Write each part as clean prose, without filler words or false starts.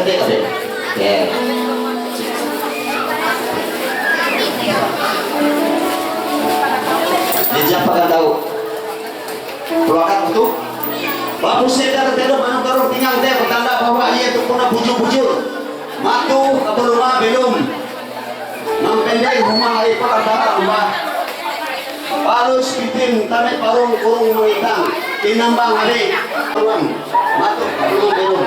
detik deh. Ya. Dia pakai tahu. Keluarkan itu. Bapak sedar telur anu karung tinggal teh pertanda bahwa ia itu puna bujur-bujur. Matu kabeluma belum. Mampendai rumah ai pakatara rumah. Parus pitin tanai parung kurung mengitang. Tinambang hari. Matu kabeluma belum.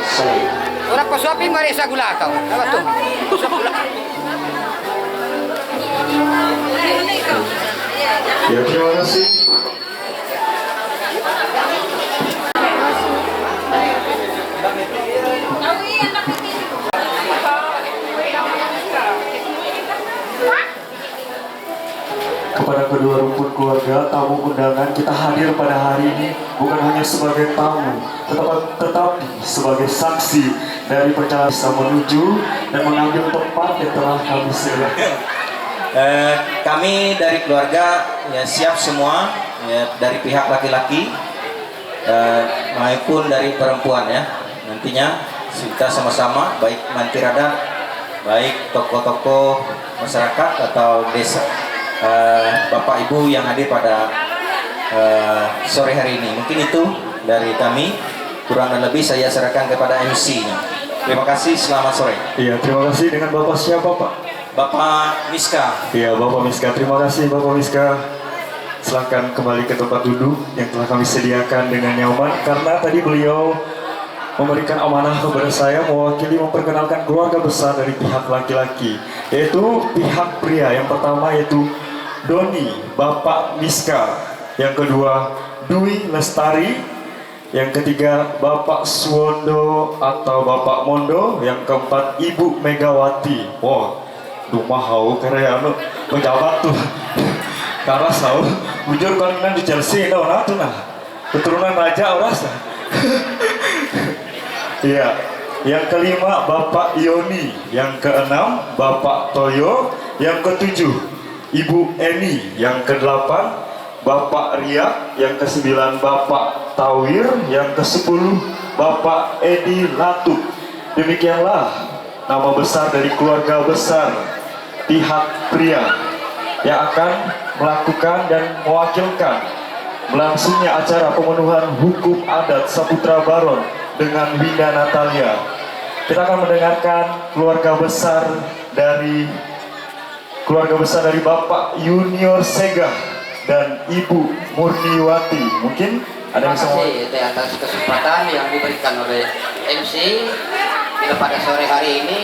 Saya. Orang kosopi mari sa gula tau. Apa tuh? Kosop gula. Ya, terima kasih. Kepada kedua rumpun keluarga, tamu undangan, kita hadir pada hari ini bukan hanya sebagai tamu, tetapi sebagai saksi dari perjalanan bisa menuju dan mengambil tempat yang telah kami sediakan. Kami dari keluarga ya siap semua ya, dari pihak laki-laki maupun dari perempuan ya. Nantinya kita sama-sama baik nanti adat, baik tokoh-tokoh masyarakat atau desa, Bapak Ibu yang hadir pada sore hari ini. Mungkin itu dari kami, kurang dan lebih saya serahkan kepada MC-nya. Terima kasih, selamat sore. Iya, terima kasih. Dengan Bapak siapa, Pak? Bapak Miska. Iya, Bapak Miska. Terima kasih, Bapak Miska. Silakan kembali ke tempat duduk yang telah kami sediakan dengan nyaman. Karena tadi beliau memberikan amanah kepada saya mewakili memperkenalkan keluarga besar dari pihak laki-laki, yaitu pihak pria. Yang pertama yaitu Doni, Bapak Miska. Yang kedua Dwi Lestari. Yang ketiga Bapak Suwondo atau Bapak Mondo. Yang keempat Ibu Megawati. Wow, rumah hau karena anu pejabat tuh. Karena tahu bujur kalian di Chelsea nah tuh nah keturunan raja orasa. Iya, yang kelima Bapak Yoni, yang keenam Bapak Toyo, yang ketujuh Ibu Eni, yang kedelapan Bapak Ria, yang kesembilan Bapak Tawir, yang kesepuluh Bapak Edi Latuk. Demikianlah nama besar dari keluarga besar pihak pria yang akan melakukan dan mewakilkan berlangsungnya acara pemenuhan hukum adat Saputra Baron dengan Winda Natalia. Kita akan mendengarkan keluarga besar dari Bapak Junior Segah dan Ibu Murniwati. Mungkin ada yang bisa Terima kasih atas kesempatan yang diberikan oleh MC pada sore hari ini.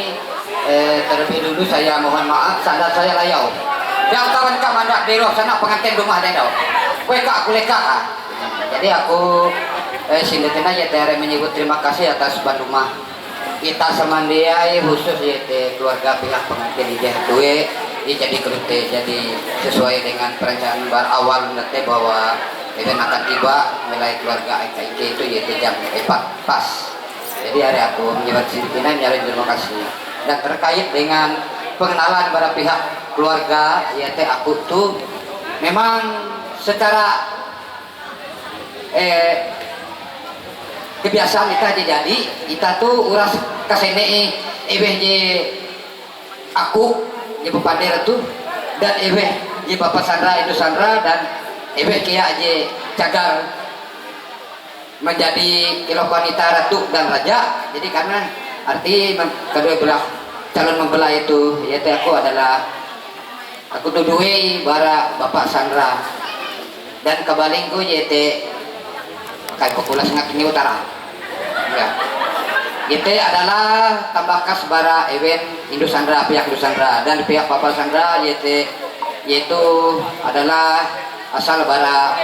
Terlebih dulu saya mohon maaf, sandal saya layau. Yang kawan-kawan dak di sana pengantin rumah ada. Kueka kuleka. Jadi aku sindetina ya tere menyebut terima kasih atas bandumah kita semandiai khusus ya keluarga pihak pengantin di Jahtuwe jadi kerute jadi sesuai dengan perencanaan awal nanti bahwa event akan tiba nilai keluarga IKIK itu ya jam 4 pas. Jadi hari aku menyebut sindetina menyalin terima kasih dan terkait dengan pengenalan pada pihak keluarga ya aku tuh memang secara kebiasaan kita jadi kita tuh uras kasene EWJ aku di Pader tuh dan EWJ Bapak Sandra itu Sandra dan EWJ Kia aja cagar menjadi kilo wanita ratu dan raja. Jadi karena arti kedua belah calon mempelai itu yaitu aku dudui bara Bapak Sandra dan kebalingku yaitu kayak populasi ngakini utara ya. Itu adalah tambakas bara event Indosandra, pihak Indosandra dan pihak Bapak Sandra yaitu adalah asal bara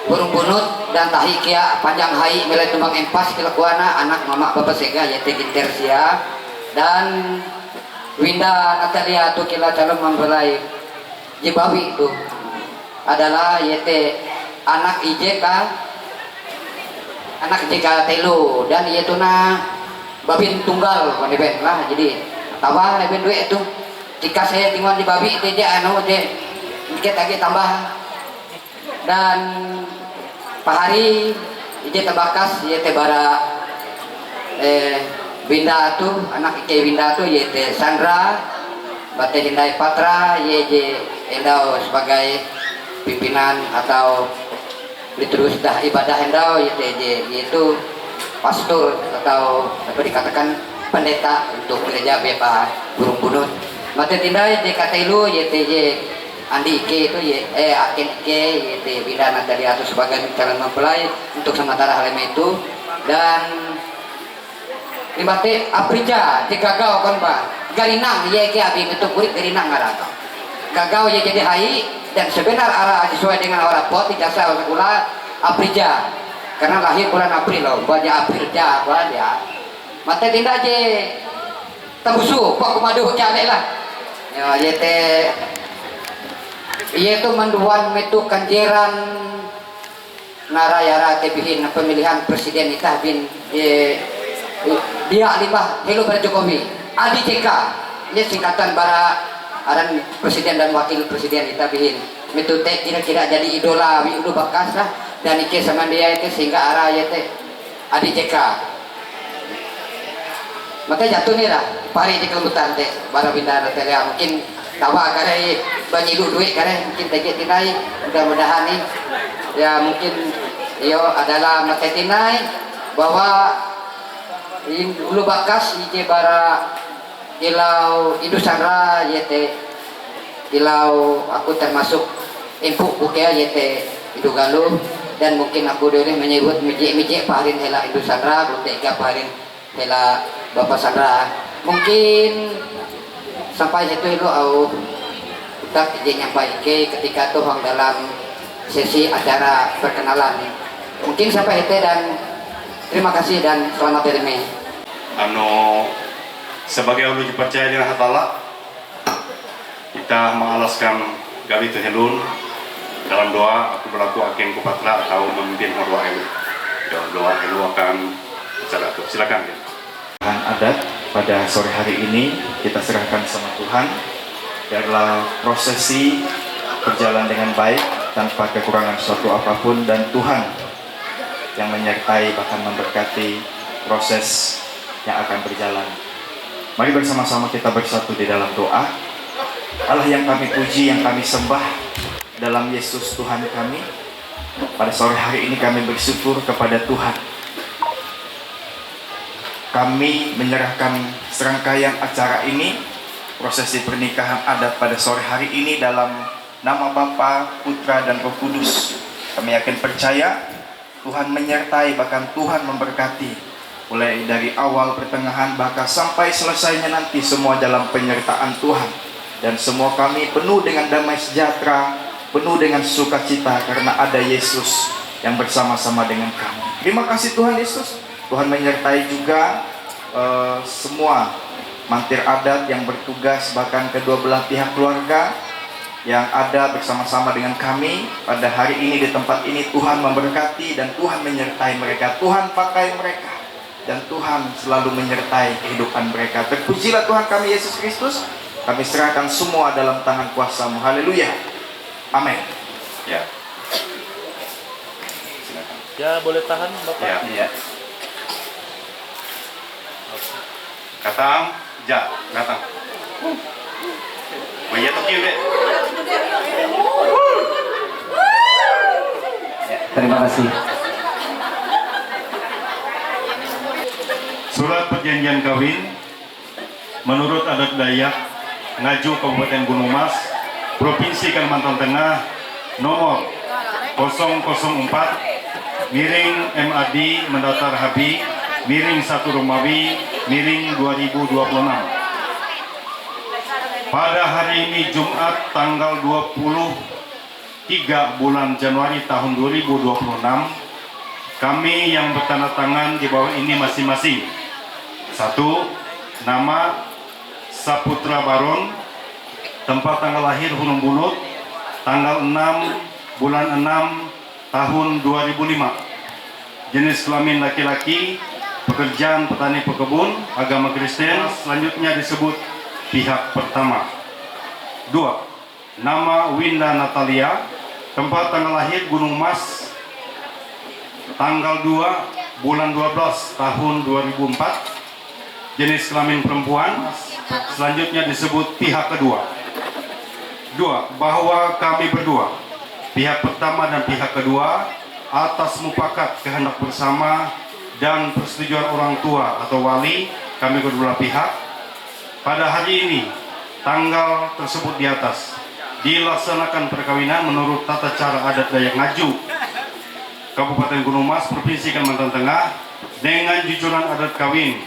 burung bunut dan tahi kia panjang hai milai tumbang empas kilekuana anak mama Bapak Sega yaitu Gintersia dan Winda Natalia itu kila calon mempelai Jibawi itu adalah yaitu anak IJK telu dan yaitu na babin tunggal koneben lah jadi tambah leben duit itu jika saya tinggal di babi itu aja anu je dikit lagi tambah dan Pak Hari ije tebakas yaitu bara Winda tuh anak Ike Winda tuh yaitu Sandra Bate Hindai Patra YJ Endau sebagai pimpinan atau terus dah ibadah Endau yaitu pastor atau apa dikatakan pendeta untuk gereja Bepa Burung Bunut. Bate Hindai JKT yaitu Andi Ike itu Aken Ike yaitu Winda Natalia atau sebagai calon mempelai untuk sementara hal itu. Dan Limbate aprija di gagau kon ba garinang ye ke abi itu kurit garinang ngarato gagau ye jadi hai dan sebenar arah sesuai dengan orang pot jasa sekolah aprija karena lahir bulan April loh buatnya aprija buatnya mate tindak je tabusu kok kumadu jale lah ya ye tu manduan metu kanjeran narayara tebihin pemilihan presiden itah bin dia limbah Hello pada Jokowi Adi CK ini singkatan para aran presiden dan wakil presiden kita bihin metode kira-kira jadi idola ulu bakas lah dan ike sama dia itu sehingga arah ya teh Adi CK maka jatuh nih lah pari di kelembutan teh bara bintang telia mungkin tawa kare banyilu duit kare mungkin tegak tinai mudah-mudahan nih ya mungkin yo adalah mata tinai bahwa ulu bakas ije bara ilau indusara yete ilau aku termasuk empuk bukea yete idu galuh dan mungkin aku dulu menyebut mijek paharin hela indusara butega paharin hela bapak Sandra mungkin sampai situ itu au tak ije nyampai ke ketika tuh dalam sesi acara perkenalan mungkin sampai itu dan terima kasih dan selamat terima. Sebagai ulu dipercaya dengan hatala, kita mengalaskan gawi tehelun dalam doa aku berlaku akan kupatra atau memimpin horwa elu. Doa elu akan acara itu. Silakan. Ya. Adat pada sore hari ini kita serahkan sama Tuhan. Biarlah prosesi berjalan dengan baik tanpa kekurangan suatu apapun dan Tuhan yang menyertai bahkan memberkati proses yang akan berjalan. Mari bersama-sama kita bersatu di dalam doa. Allah yang kami puji, yang kami sembah dalam Yesus Tuhan kami. Pada sore hari ini kami bersyukur kepada Tuhan. Kami menyerahkan serangkaian acara ini, prosesi pernikahan adat pada sore hari ini dalam nama Bapa, Putra dan Roh Kudus. Kami yakin percaya Tuhan menyertai bahkan Tuhan memberkati. Mulai dari awal, pertengahan, bahkan sampai selesainya nanti semua dalam penyertaan Tuhan. Dan semua kami penuh dengan damai sejahtera, penuh dengan sukacita karena ada Yesus yang bersama-sama dengan kami. Terima kasih Tuhan Yesus. Tuhan menyertai juga semua mantir adat yang bertugas bahkan kedua belah pihak keluarga yang ada bersama-sama dengan kami pada hari ini di tempat ini. Tuhan memberkati dan Tuhan menyertai mereka. Tuhan pakai mereka. Dan Tuhan selalu menyertai kehidupan mereka. Terpujilah Tuhan kami Yesus Kristus. Kami serahkan semua dalam tangan kuasa-Mu. Haleluya. Amin. Ya. Silakan. Ya, boleh tahan Bapak. Ya. Katang, ja, datang. Oh iya, Tokyo deh. Ya, terima kasih. Surat perjanjian kawin menurut adat Dayak Ngaju Kabupaten Gunung Mas Provinsi Kalimantan Tengah nomor 004 miring MAD Mendatar Habi miring 1 Romawi miring 2026 pada hari ini Jumat tanggal 23 bulan Januari tahun 2026 kami yang bertanda tangan di bawah ini masing-masing. 1. Nama Saputra Baron, tempat tanggal lahir Gunung Bunut, tanggal 6 bulan 6 tahun 2005. Jenis kelamin laki-laki, pekerjaan petani pekebun, agama Kristen, selanjutnya disebut pihak pertama. 2. Nama Winda Natalia, tempat tanggal lahir Gunung Mas, tanggal 2 bulan 12 tahun 2004. jenis kelamin perempuan. Selanjutnya disebut pihak kedua. Dua, bahwa kami berdua, pihak pertama dan pihak kedua, atas mufakat kehendak bersama dan persetujuan orang tua atau wali kami kedua belah pihak, pada hari ini tanggal tersebut di atas dilaksanakan perkawinan menurut tata cara adat Dayak Ngaju Kabupaten Gunung Mas, Provinsi Kalimantan Tengah, dengan jujuran adat kawin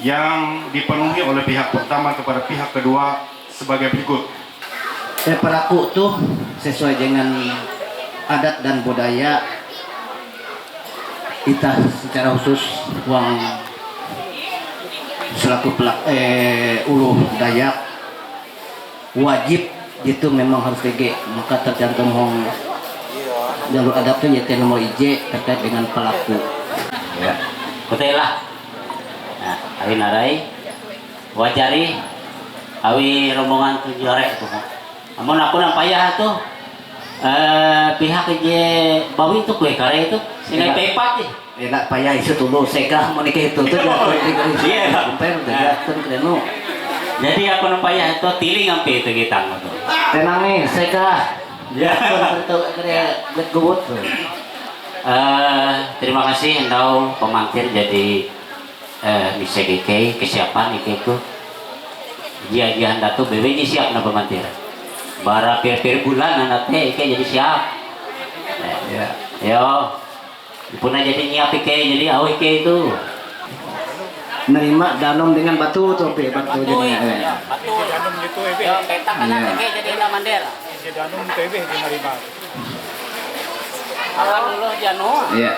yang dipenuhi oleh pihak pertama kepada pihak kedua sebagai berikut. Pelaku tuh sesuai dengan adat dan budaya kita secara khusus uang selaku uluh Dayak wajib itu memang harus DG, maka tercantum jalur adat itu yaitu nomor IJ terkait dengan pelaku. Ya, betul lah. Nah, awi narai, wajari, awi rombongan tujuh arek tuh. Namun aku nampayah tuh pihak IJ bawi itu kue kare itu, sini pepat sih. Enak payah isu dulu, sega mau nikah itu tuh jatuh di Iya. jatuh keren. Jadi aku nampayah itu tiling sampai itu kita tuh. Tenang nih, sega. Ya. Gubut. Terima kasih endau pemantir jadi bisa GK kesiapan itu dia handa tuh BW ini siap na pemantir bara pir bulan handa teh jadi siap ya yo punah jadi nyiap jadi awi itu Nerima danom dengan batu tuh batu jadi. Batu danum gitu petak anak jadi na mandir danum itu di nerima. awan dulu jano Iya.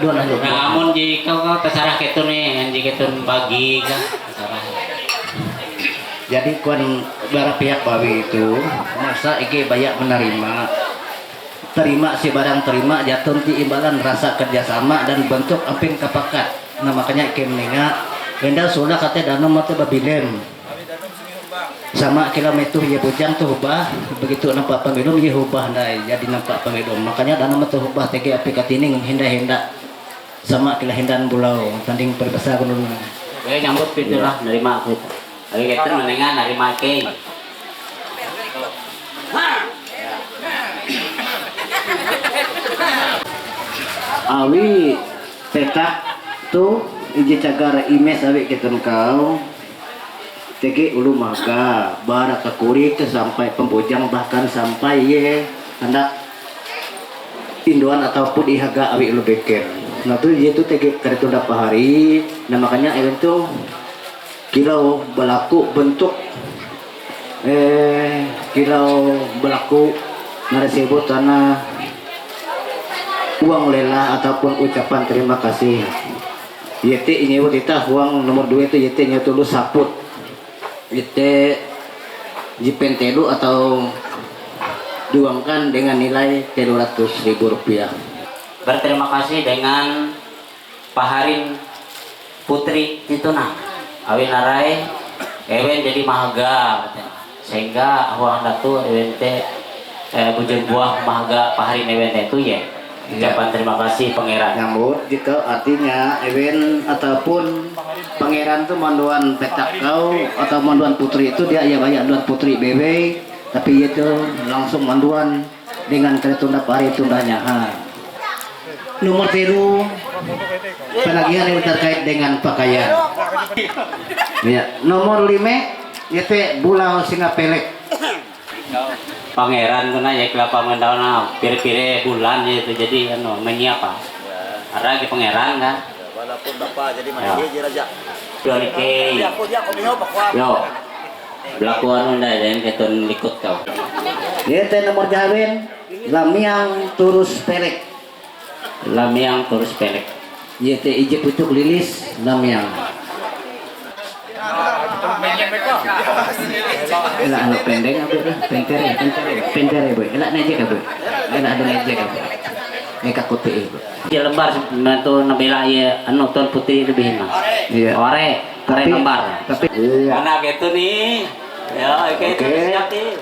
Dua namun jika kau terserah ketun nih yang ketun bagi kan terserah. Jadi kuan bara pihak bawi itu masa iki banyak menerima terima si barang terima jatuh ti imbalan rasa kerjasama dan bentuk amping kapakat. Nah makanya kemenga benda sudah kata danum mata babilem sama kilometer ya bujang tuh hubah begitu nampak pemilum ya hubah dai jadi nampak pemilum makanya danum tuh hubah tege api katining hinda sama kila hindan bulau tanding perbesar gunung. Nyambut itulah nerima aku itu. Ayo kita mendengar nerima ke. Awi petak tuh ije cagar imes awi kita kau tege ulu maga bara kakuri ke sampai pembujang bahkan sampai ye hendak induan ataupun ihaga awi ulu beker. Nah tuh dia tuh tege karetunda pahari. Nah makanya event tuh kilau berlaku bentuk kilau berlaku narisebut tanah uang lelah ataupun ucapan terima kasih. Yete ini kita uang nomor 2 itu yete nya tulus saput. Yete jipentelu atau diuangkan dengan nilai 300.000 rupiah. Berterima kasih dengan Paharin Putri Tituna Awi narai ewen jadi mahaga sehingga uang datu ewen teh bujeng buah mahaga Paharin ewen itu ya. Ucapan terima kasih pangeran. Nyambut jika artinya event ataupun pangeran tuh manduan petak kau atau manduan putri itu dia ya banyak manduan putri bebe tapi itu langsung manduan dengan keretunda pari tundanya. Nomor 3 penagihan yang terkait dengan pakaian. Ya, nomor 5 yaitu bulan singa pelek. Pangeran kuna ya kelapa mendauna pire-pire bulan itu jadi anu menyiapa. Ada ke pangeran kan. Walaupun bapak jadi mana dia raja. Doni ke. Yo. Belaku anu nda den ketun likut kau. Yaitu nomor kawin lamiang turus pelek. Lamiang terus pelek. Yaitu ije pucuk lilis lamiang. Enak anu pendek apa pentere boy. Enak neje ka boy. Enak ada neje ka boy. Neka kote boy. Dia lembar bantu nabela ya anu ton putih lebih mah. Iya. Ore, ore lembar. Tapi iya. Mana gitu nih? Ya, oke itu siap nih.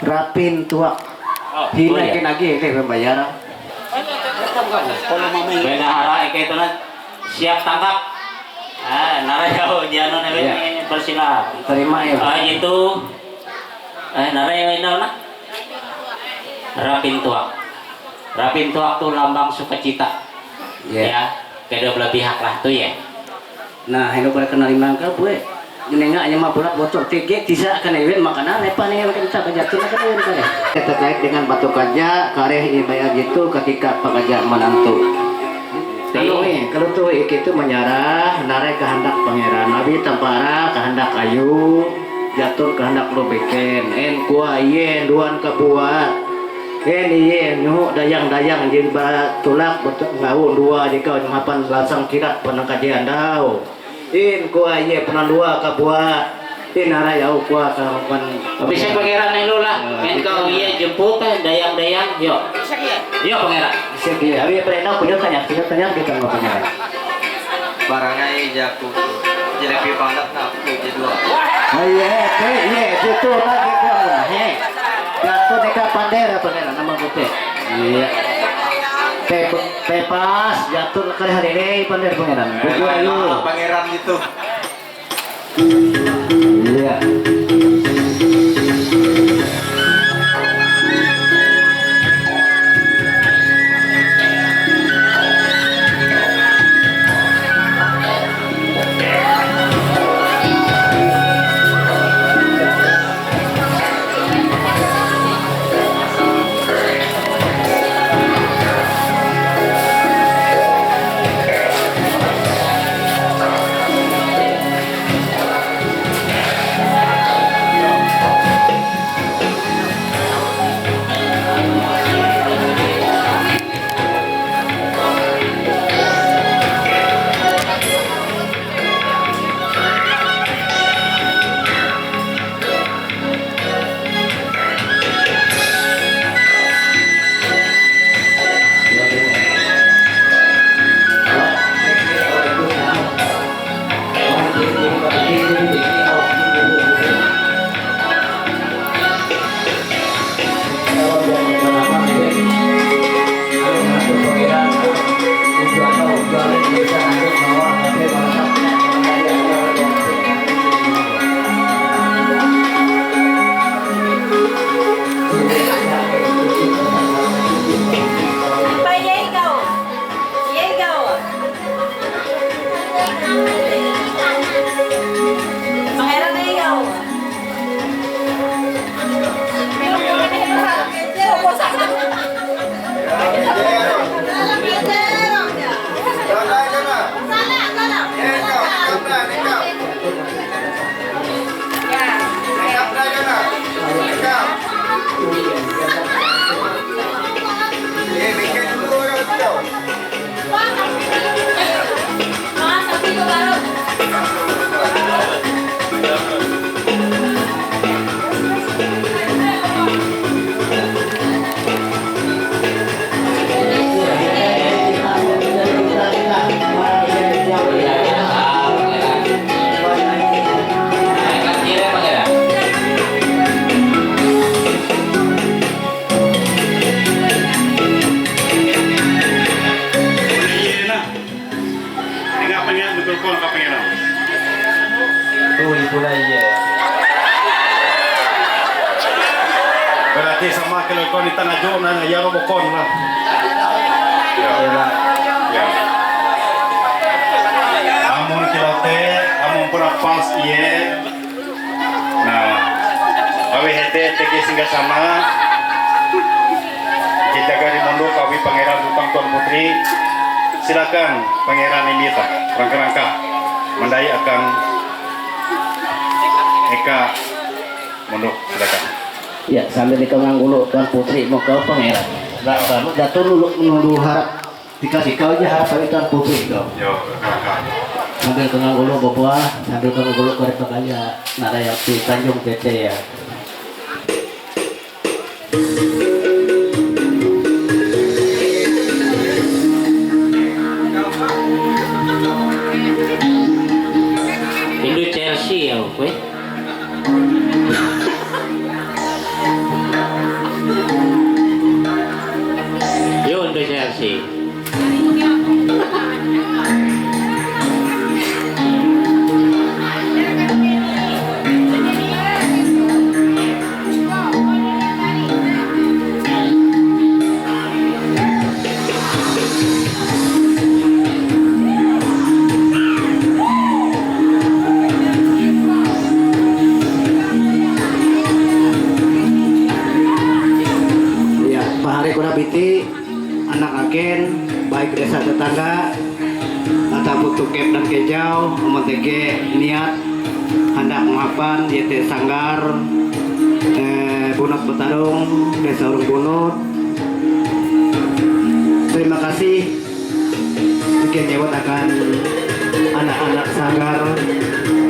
Rapin tuak. Oh, Hinaikin lagi ke pembayaran. Kalau mamay. Bendahara ike itu siap tangkap. Narayaw diano na Iya. bersila. Terima ya. Gitu. Narayaw inaw na. Rapin tuak tuh lambang sukacita. Iya. Ya, kedua belah pihak lah tuh ya. Nah, ini boleh kenal imangka gue. Ini nggak hanya mabulat bocor tiga bisa akan event makanan apa nih yang kita kejatuh akan event kan ya. Terkait dengan batu kaja kareh ibayar gitu ketika pengajar menantu. Kalau tuh itu menyerah narik kehendak pangeran nabi tampara kehendak ayu jatuh kehendak lo bikin kuah yen duan kepuat yen nyu dayang jin tulak betul ngau dua jika mapan langsung kirat penangkajian dau kuah yen pernah dua kepuat nara yau kuah kawan Bisa pangeran itu lah. Kau iya jemput dayang-dayang yuk. Yuk pangeran. segi abi pernah punya tanya kita nggak punya Barangnya jago. Jelebi banget nah jadi dua. iya itu lagi gua he jatuh dekat pander pangeran nama putih iya pepas jatuh kali hari ini pander pangeran bujur ayu Pangeran itu. iya Berarti sama kalau kau di tengah jom na ya robokon lah. Ya. Amun kilote, amun pura pas iye. Nah, awi hete tegi singgah sama. Kita gari mundur kawi pangeran Bupang Tuan Putri. Silakan pangeran Imita, rangka-rangka mendai akan Eka mundur, silakan. ya sambil dikembang dulu Tuan Putri mau ke pangeran nggak kamu jatuh dulu menunggu harap dikasih kau aja harap dari Tuan Putri kau Yo, rangka-rangka. sambil kenal dulu bapak sambil kenal dulu korek kaya nada yang di Tanjung PT ya Indo Chelsea ya, oke. Yo Indo Chelsea. Hari kuna biti anak agen baik desa tetangga atau tukep dan kejau memotege niat hendak menghafal YT Sanggar Bunut Betarung Desa Urung Bunut. Terima kasih mungkin jawab akan anak-anak Sanggar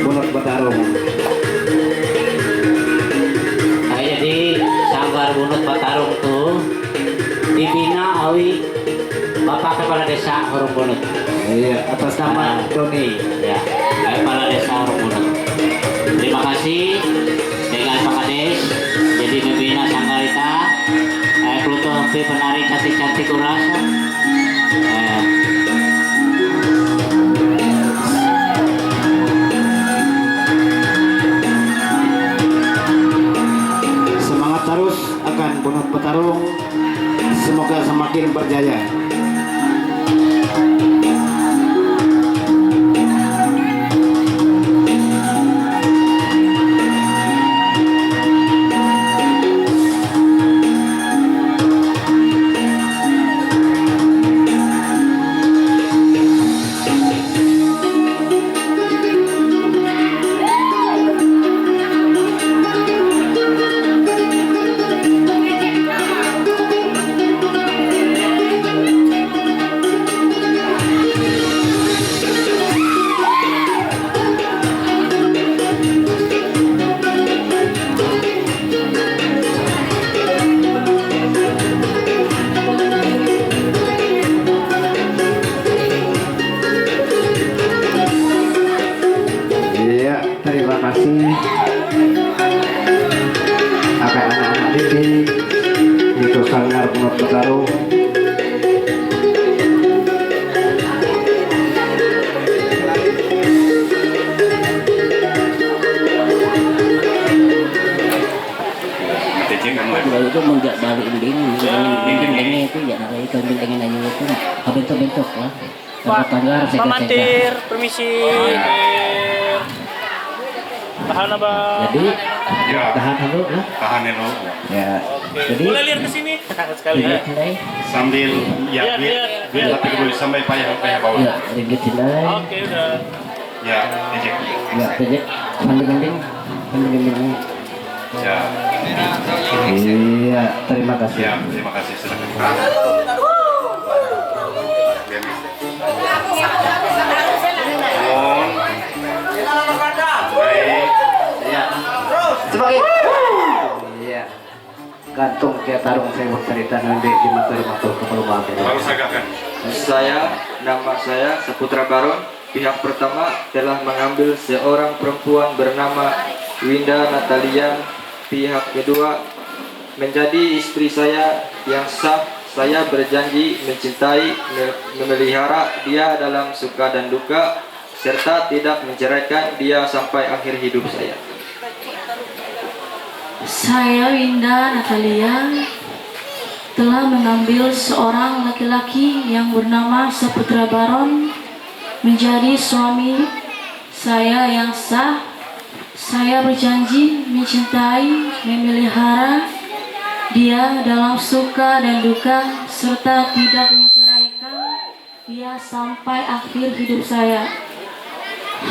Bunut Betarung. Nah, jadi Sanggar Bunut Betarung tuh dibina awi Bapak Kepala Desa Urung Bunut. Iya, atas nama Doni. Ya, Kepala Desa Urung Bunut. Terima kasih dengan Pak Kades jadi membina Sanggarita. Pluto P penari cantik-cantik kurasa. Semangat terus akan Bunut Betarung, semoga semakin berjaya. Iya, terima kasih akan anak-anak didik itu Sanggar Bunut Betarung. Kalau itu menjak balik ini itu ya ada itu dengan aja itu bentuk lah. Pak Mantir, permisi. Tahan abang. Jadi Ya, tahan dulu ya. tahan dulu. Ya. Jadi Boleh lihat ke sini sekali. Sambil ya Lihat. biar tapi dulu sampai payah bawah. ya ringgit nilai. Oke udah. Ya, ejek. Ya, jadi mending. Ya, Iya, terima kasih. ya, terima kasih silakan. Mohon. Baik. Sebagai iya. Gantung dia tarung saya bercerita nanti di mata keperluan. Baru sagakan. Nama saya Saputra Baron. Pihak pertama telah mengambil seorang perempuan bernama Winda Natalia. Pihak kedua menjadi istri saya yang sah. Saya berjanji mencintai, memelihara dia dalam suka dan duka, serta tidak menceraikan dia sampai akhir hidup saya. Saya Winda Natalia telah mengambil seorang laki-laki yang bernama Saputra Baron menjadi suami saya yang sah. Saya berjanji mencintai, memelihara dia dalam suka dan duka, serta tidak menceraikan dia sampai akhir hidup saya.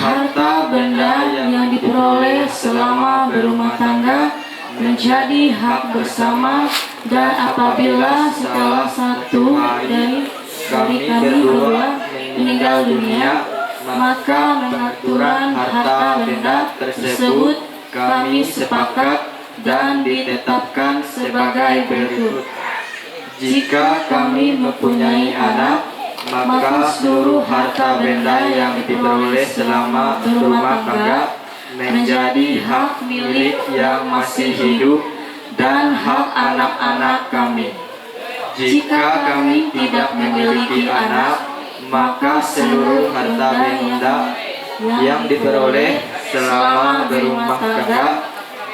Harta benda yang diperoleh selama berumah tangga menjadi hak bersama, dan apabila salah satu dari kami berdua meninggal dunia, maka pengaturan harta benda tersebut kami sepakat dan ditetapkan sebagai berikut. Jika kami mempunyai anak, maka seluruh harta benda yang diperoleh selama berumah tangga menjadi hak milik yang masih hidup dan hak anak-anak kami. Jika kami tidak memiliki anak, maka seluruh harta benda yang diperoleh selama berumah tangga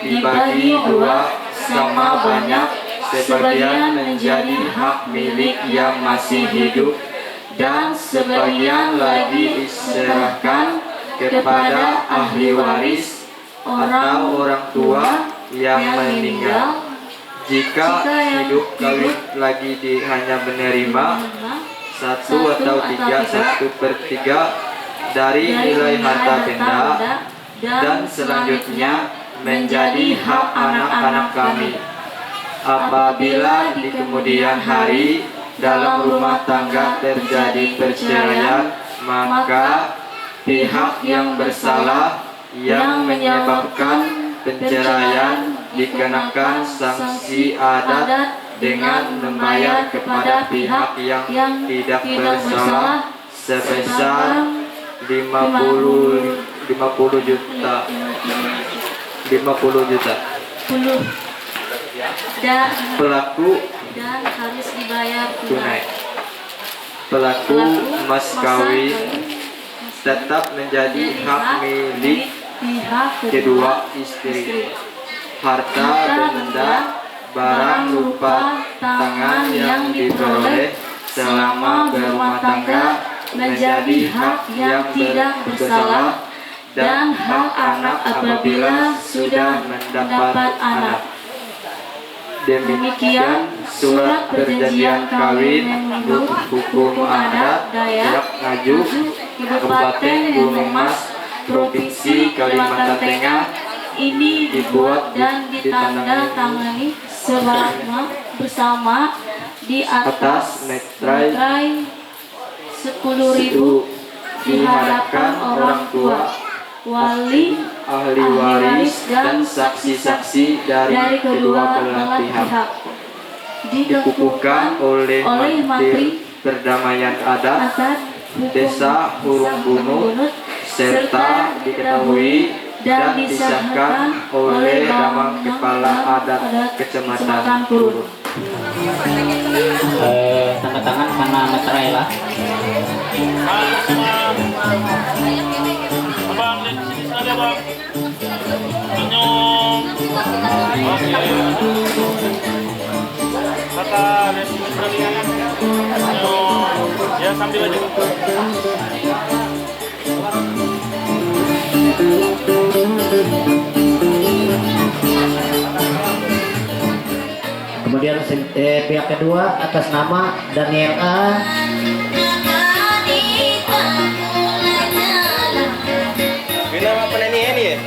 dibagi dua sama banyak, sebagian menjadi hak milik yang masih hidup dan sebagian lagi diserahkan kepada ahli waris atau orang tua yang meninggal. Jika hidup kawin lagi hanya menerima 1/3 dari nilai harta benda dan selanjutnya menjadi hak anak-anak kami. Apabila di kemudian hari dalam rumah tangga terjadi perceraian, maka pihak yang bersalah yang menyebabkan perceraian dikenakan sanksi adat dengan membayar kepada pihak yang tidak bersalah sebesar 50 juta. Pelaku dan harus dibayar tunai. Pelaku mas kawin tetap menjadi hak milik pihak kedua istri. Harta benda, barang rupa tangan yang diperoleh selama berumah tangga menjadi hak yang tidak bersalah dan hak anak apabila sudah mendapat anak. Demikian surat perjanjian kawin menurut hukum adat Dayak Ngaju, Kabupaten Gunung Mas, Provinsi Kalimantan Tengah ini dibuat dan ditandatangani bersama di atas meterai 10.000 dihadapkan orang tua, wali, ahli waris dan saksi-saksi dari kedua belah pihak. Dikukuhkan oleh Menteri Perdamaian Adat Desa Hurung Bunut serta diketahui dan disahkan oleh Damang Kepala Adat Kecamatan Purun. Tanda tangan karena meterai lah. Abang, di sini saja bang. Senyum. Oke. Kakak, di sini sekalian. Senyum. Ya, sambil aja. Kemudian pihak kedua atas nama Daniel A. Nama penyanyi ini ya?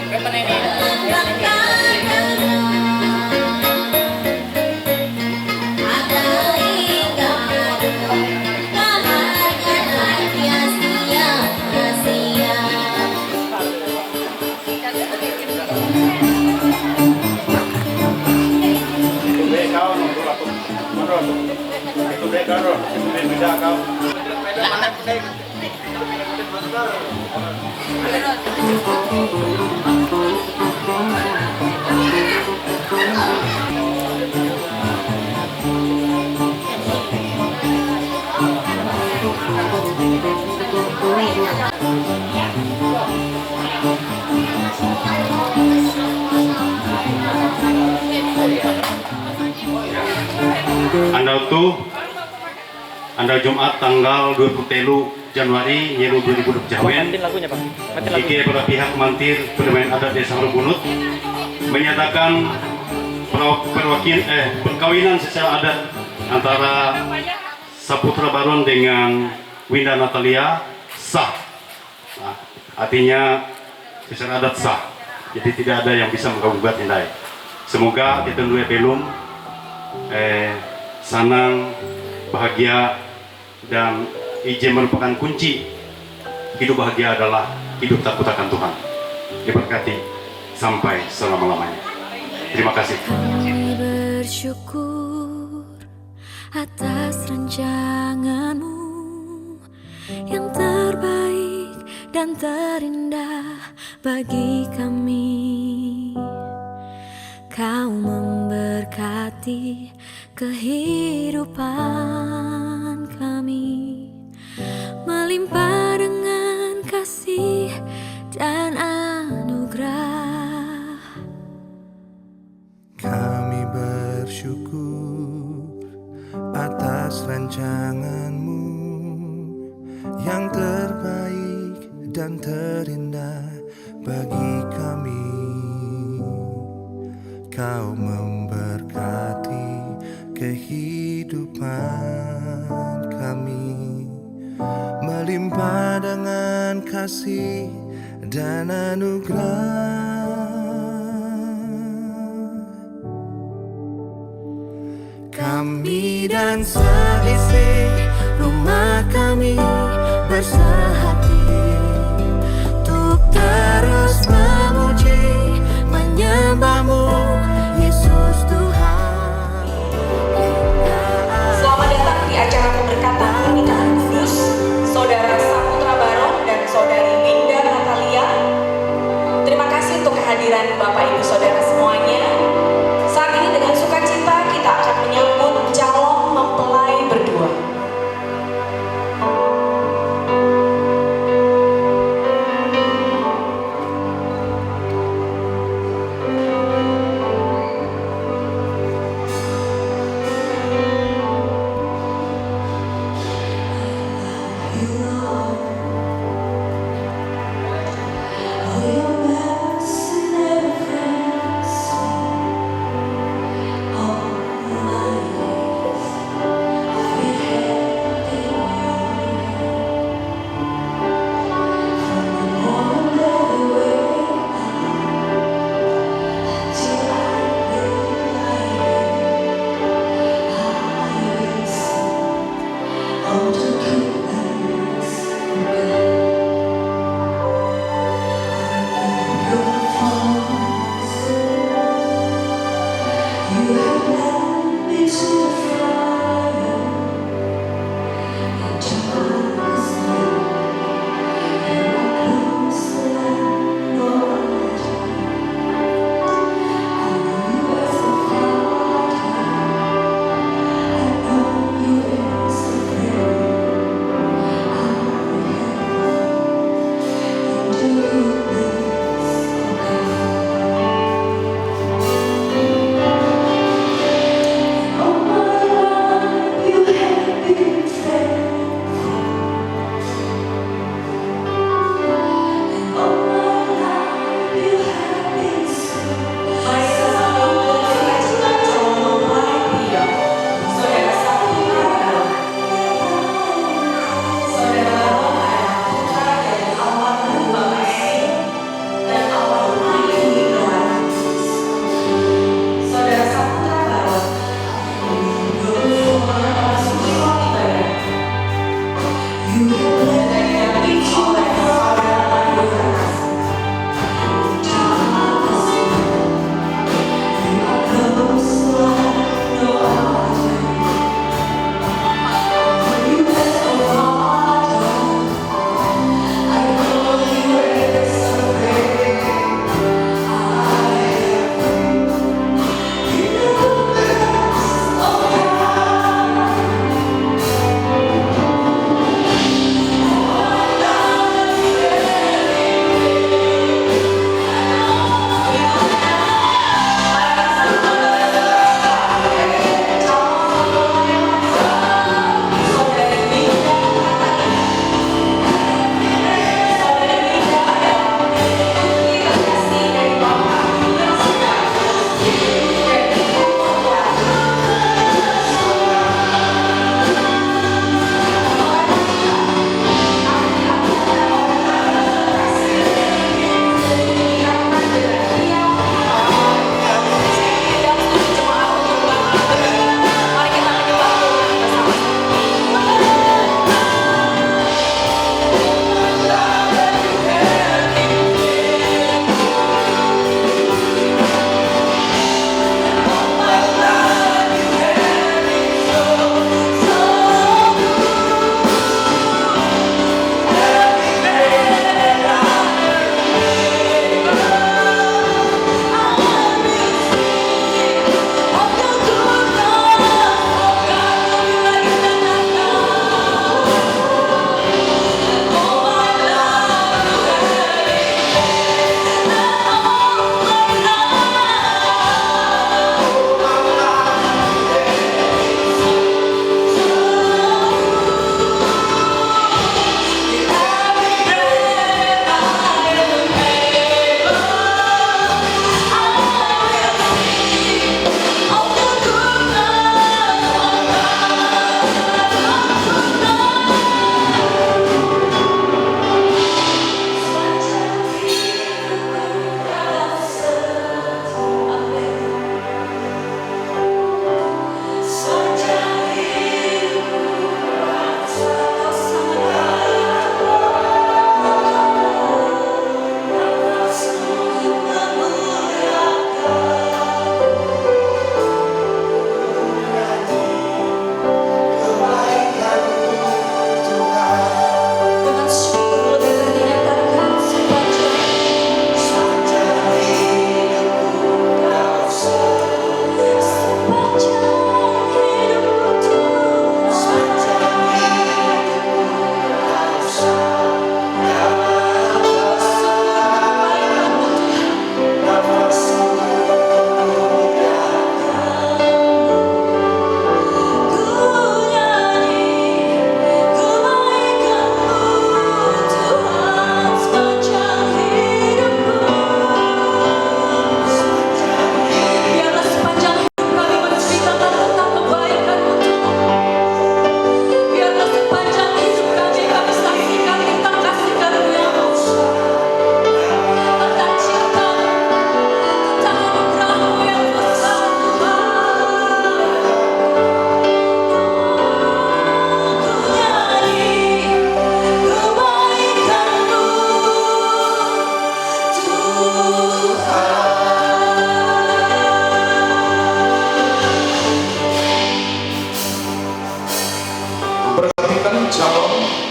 Anda Jumat tanggal 23 Januari 2020 Jawen Ike pada pihak Mantir Perdamaian Adat Desa Hurung Bunut menyatakan perkawinan secara adat antara Saputra Baron dengan Winda Natalia sah. Nah, artinya secara adat sah. Jadi tidak ada yang bisa menggugat nilai. Semoga kita dua belum senang, bahagia, dan izin merupakan kunci hidup bahagia adalah hidup takut akan Tuhan. Diberkati sampai selama-lamanya. Terima kasih. Kami bersyukur atas rancangan-Mu yang terbaik dan terindah bagi kami. Kau memberkati kehidupan kami, melimpah dengan kasih dan anugerah. Kami bersyukur atas rancangan-Mu yang terbaik dan terindah bagi kami. Kau memberkati kehidupan kami melimpah dengan kasih dan anugerah. Kami dan seisi rumah kami bersehati untuk terus memuji, menyembah-Mu, Yesus Tuhan. Selamat datang di acara pemberkatan pernikahan kudus Saudara Saputra Baron dan Saudari Winda Natalia. Terima kasih untuk kehadiran Bapak Ibu Saudara semuanya. Saat ini dengan sukacita kita akan menyambut calon mempelai berdua.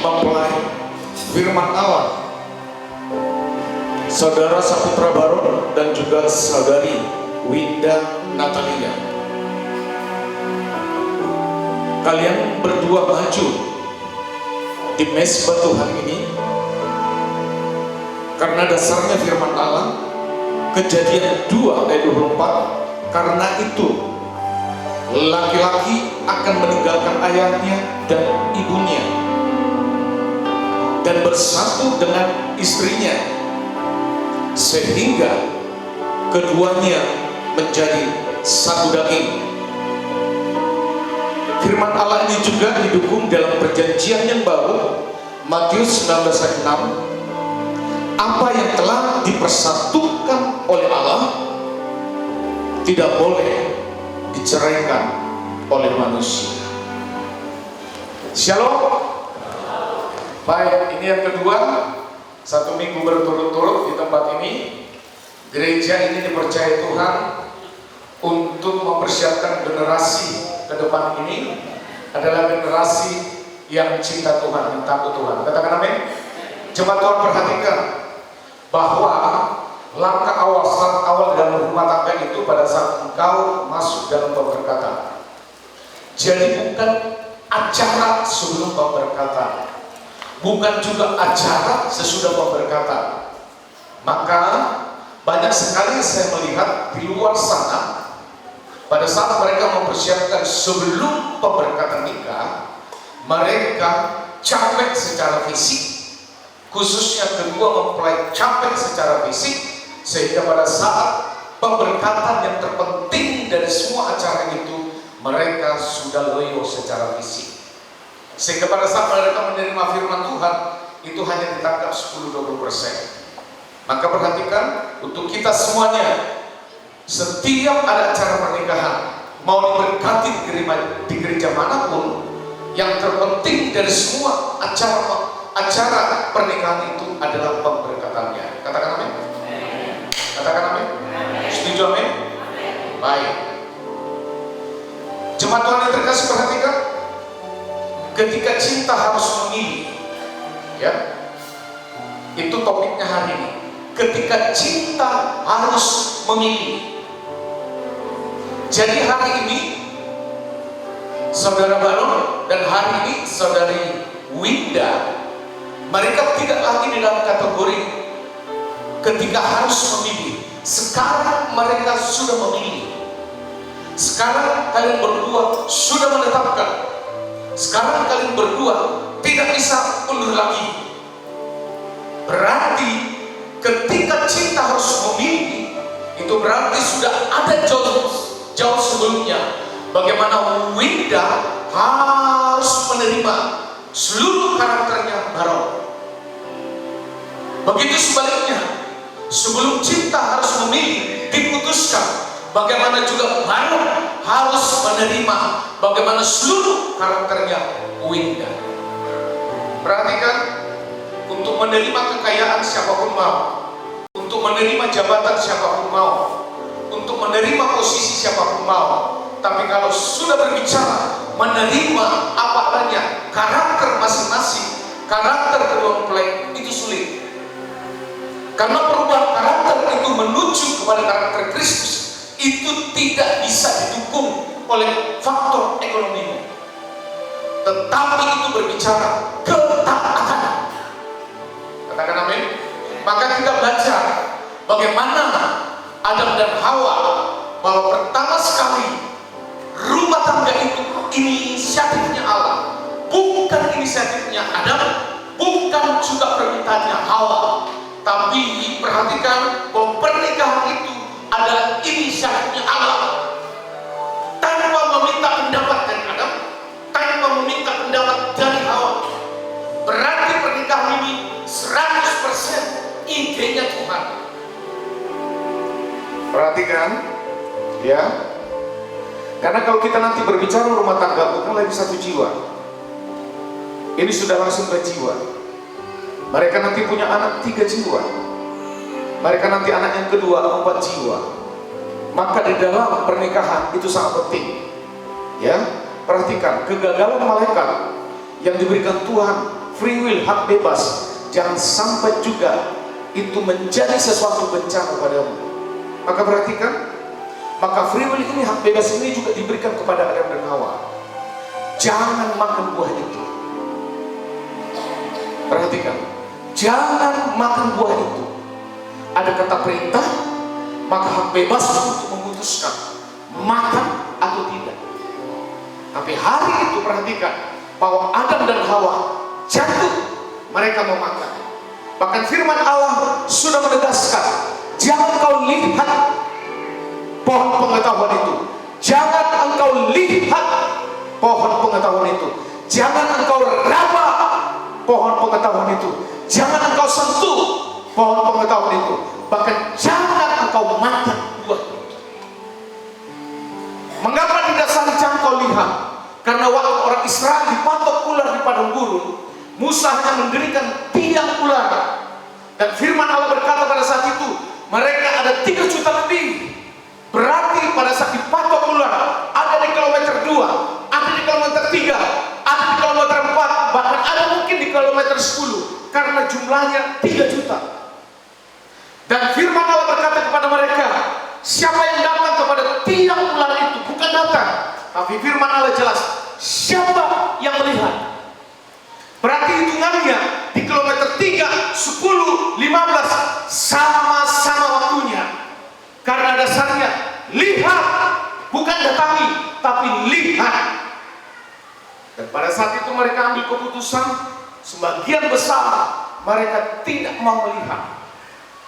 mempelai firman Allah, Saudara Saputra Baron dan juga Saudari Winda Natalia. Kalian berdua maju di mesbah Tuhan ini karena dasarnya firman Allah, Kejadian 2 ayat 24, karena itu laki-laki akan meninggalkan ayahnya dan ibunya dan bersatu dengan istrinya sehingga keduanya menjadi satu daging. Firman Allah ini juga didukung dalam perjanjian yang baru, Matius 19 ayat 6. Apa yang telah dipersatukan oleh Allah tidak boleh diceraikan oleh manusia. Shalom. Baik, ini yang kedua, 1 minggu berturut-turut di tempat ini. Gereja ini dipercaya Tuhan untuk mempersiapkan generasi ke depan ini adalah generasi yang cinta Tuhan, yang takut Tuhan. Katakan amin. Jemaat Tuhan, perhatikan bahwa langkah awal, start awal dalam rumah tangga itu pada saat engkau masuk dalam pemberkatan. Jadi bukan acara sebelum pemberkatan, bukan juga acara sesudah pemberkatan. Maka banyak sekali saya melihat di luar sana, pada saat mereka mempersiapkan sebelum pemberkatan nikah, mereka capek secara fisik, khususnya kedua mempelai capek secara fisik, sehingga pada saat pemberkatan yang terpenting dari semua acara itu, mereka sudah loyo secara fisik. Sehingga pada saat mereka menerima firman Tuhan, itu hanya ditangkap 10-20%. Maka perhatikan, untuk kita semuanya, setiap ada acara pernikahan, mau diberkati di gereja manapun, yang terpenting dari semua acara pernikahan itu adalah pemberkatannya. Katakan amin. Katakan amin. Setuju amin? Baik. Jemaat Tuhan yang terkasih, perhatikan, ketika cinta harus memilih, ya, itu topiknya hari ini. Ketika cinta harus memilih. Jadi hari ini Saudara Baron dan hari ini Saudari Winda, mereka tidak lagi di dalam kategori ketika harus memilih. Sekarang mereka sudah memilih. Sekarang kalian berdua sudah menetapkan. Sekarang kalian berdua tidak bisa undur lagi. Berarti ketika cinta harus memilih, itu berarti sudah ada jauh sebelumnya. Bagaimana Winda harus menerima seluruh karakternya Baron. Begitu sebaliknya, sebelum cinta harus memilih, diputuskan, bagaimana juga Baron harus menerima bagaimana seluruh karakternya Winda. Perhatikan, untuk menerima kekayaan siapapun mau, untuk menerima jabatan siapapun mau, untuk menerima posisi siapapun mau. Tapi kalau sudah berbicara menerima apa adanya, karakter masing-masing, karakter kedua mempelai itu sulit. Karena perubahan karakter itu menuju kepada karakter Kristus itu tidak bisa didukung oleh faktor ekonomi. Tetapi itu berbicara ketaatan. Katakan amin. Maka kita belajar bagaimana Adam dan Hawa, bahwa pertama sekali rumah tangga itu inisiatifnya Allah, bukan inisiatifnya Adam, bukan juga permintaannya Hawa. Tapi perhatikan bahwa pernikahan itu adalah inisiatifnya Allah, tanpa meminta pendapat dari Adam, tanpa meminta pendapat dari Hawa. Berarti pernikahan ini 100% idenya Tuhan. Perhatikan, ya. Karena kalau kita nanti berbicara rumah tangga, bukan lagi satu jiwa. Ini sudah langsung ke jiwa. Mereka nanti punya anak 3 jiwa. Mereka nanti anak yang kedua 4 jiwa. Maka di dalam pernikahan itu sangat penting. Ya, perhatikan kegagalan malaikat yang diberikan Tuhan free will, hak bebas, jangan sampai juga itu menjadi sesuatu bencana padamu. Maka perhatikan, maka free will ini, hak bebas ini juga diberikan kepada Adam dan Hawa. Jangan makan buah itu. Perhatikan, jangan makan buah itu. Ada kata perintah, maka hak bebas untuk memutuskan makan atau tidak. Tapi hari itu perhatikan bahwa Adam dan Hawa jatuh, mereka memakan. Bahkan firman Allah sudah menegaskan, jangan kau lihat pohon pengetahuan itu, jangan engkau lihat pohon pengetahuan itu, jangan engkau raba pohon pengetahuan itu, jangan engkau sentuh pohon pengetahuan itu, bahkan jangan engkau makan buah itu. Mengapa tidak sancang kau lihat? Karena waktu orang Israel dipatok ular di padang gurun, Musa hanya mendirikan tiang ular. Dan firman Allah berkata pada saat itu, mereka ada 3 juta lebih. Berarti pada saat dipatok ular, ada di kilometer 2, ada di kilometer 3, ada di kilometer 4, bahkan ada mungkin di kilometer 10, karena jumlahnya 3 juta. Dan firman Allah berkata kepada mereka, siapa yang datang kepada tiang ular itu, bukan datang, tapi firman Allah jelas, siapa yang melihat. Berarti hitungannya di kilometer 3, 10, 15 sama-sama waktunya. Karena dasarnya lihat, bukan datangi, tapi lihat. Dan pada saat itu mereka ambil keputusan, sebagian besar mereka tidak mau melihat.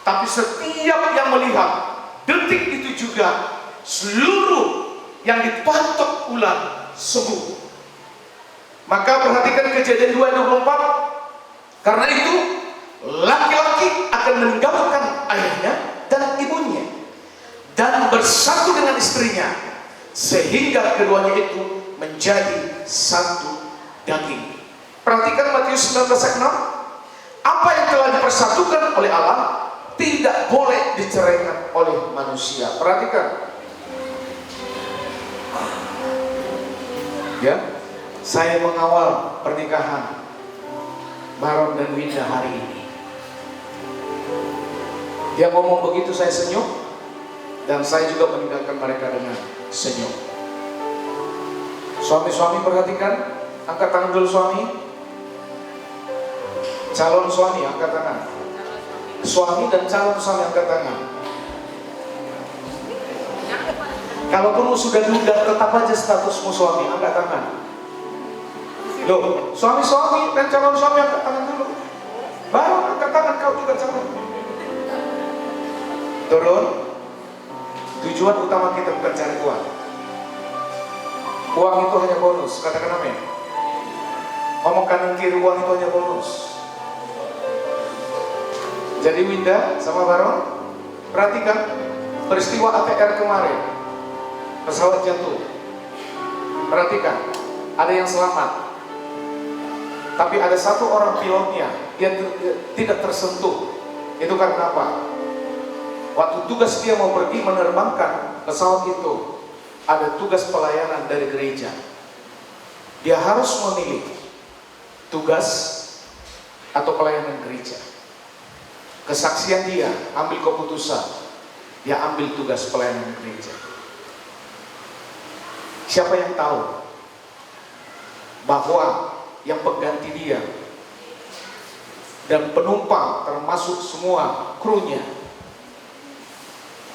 Tapi setiap yang melihat, detik itu juga seluruh yang dipatok ular sembuh. Maka perhatikan Kejadian 2:24. Karena itu laki-laki akan meninggalkan ayahnya dan ibunya dan bersatu dengan istrinya, sehingga keduanya itu menjadi satu daging. Perhatikan Matius 19:6. Apa yang telah dipersatukan oleh Allah tidak boleh diceraikan oleh manusia. Perhatikan. Ya, saya mengawal pernikahan Baron dan Winda hari ini. Dia ngomong begitu, saya senyum, dan saya juga meninggalkan mereka dengan senyum. Suami-suami perhatikan, angkat tangan dulu suami. Calon suami angkat tangan. Suami dan calon suami angkat tangan. Kalaupun sudah duda, tetap aja statusmu suami, angkat tangan. Loh, suami-suami dan calon suami angkat tangan dulu. Baru angkat tangan kau juga calon. Turun. Tujuan utama kita bukan cari uang. Uang itu hanya bonus, katakan amin. Ngomong kanan kiri, uang itu hanya bonus. Jadi Winda sama Baron, perhatikan peristiwa ATR kemarin, pesawat jatuh. Perhatikan, ada yang selamat. Tapi ada satu orang pilotnya yang tidak tersentuh. Itu karena apa? Waktu tugas dia mau pergi menerbangkan pesawat itu, ada tugas pelayanan dari gereja. Dia harus memilih tugas atau pelayanan gereja. Kesaksian dia, ambil keputusan, dia ambil tugas pelayanan gereja. Siapa yang tahu bahwa yang pengganti dia dan penumpang termasuk semua krunya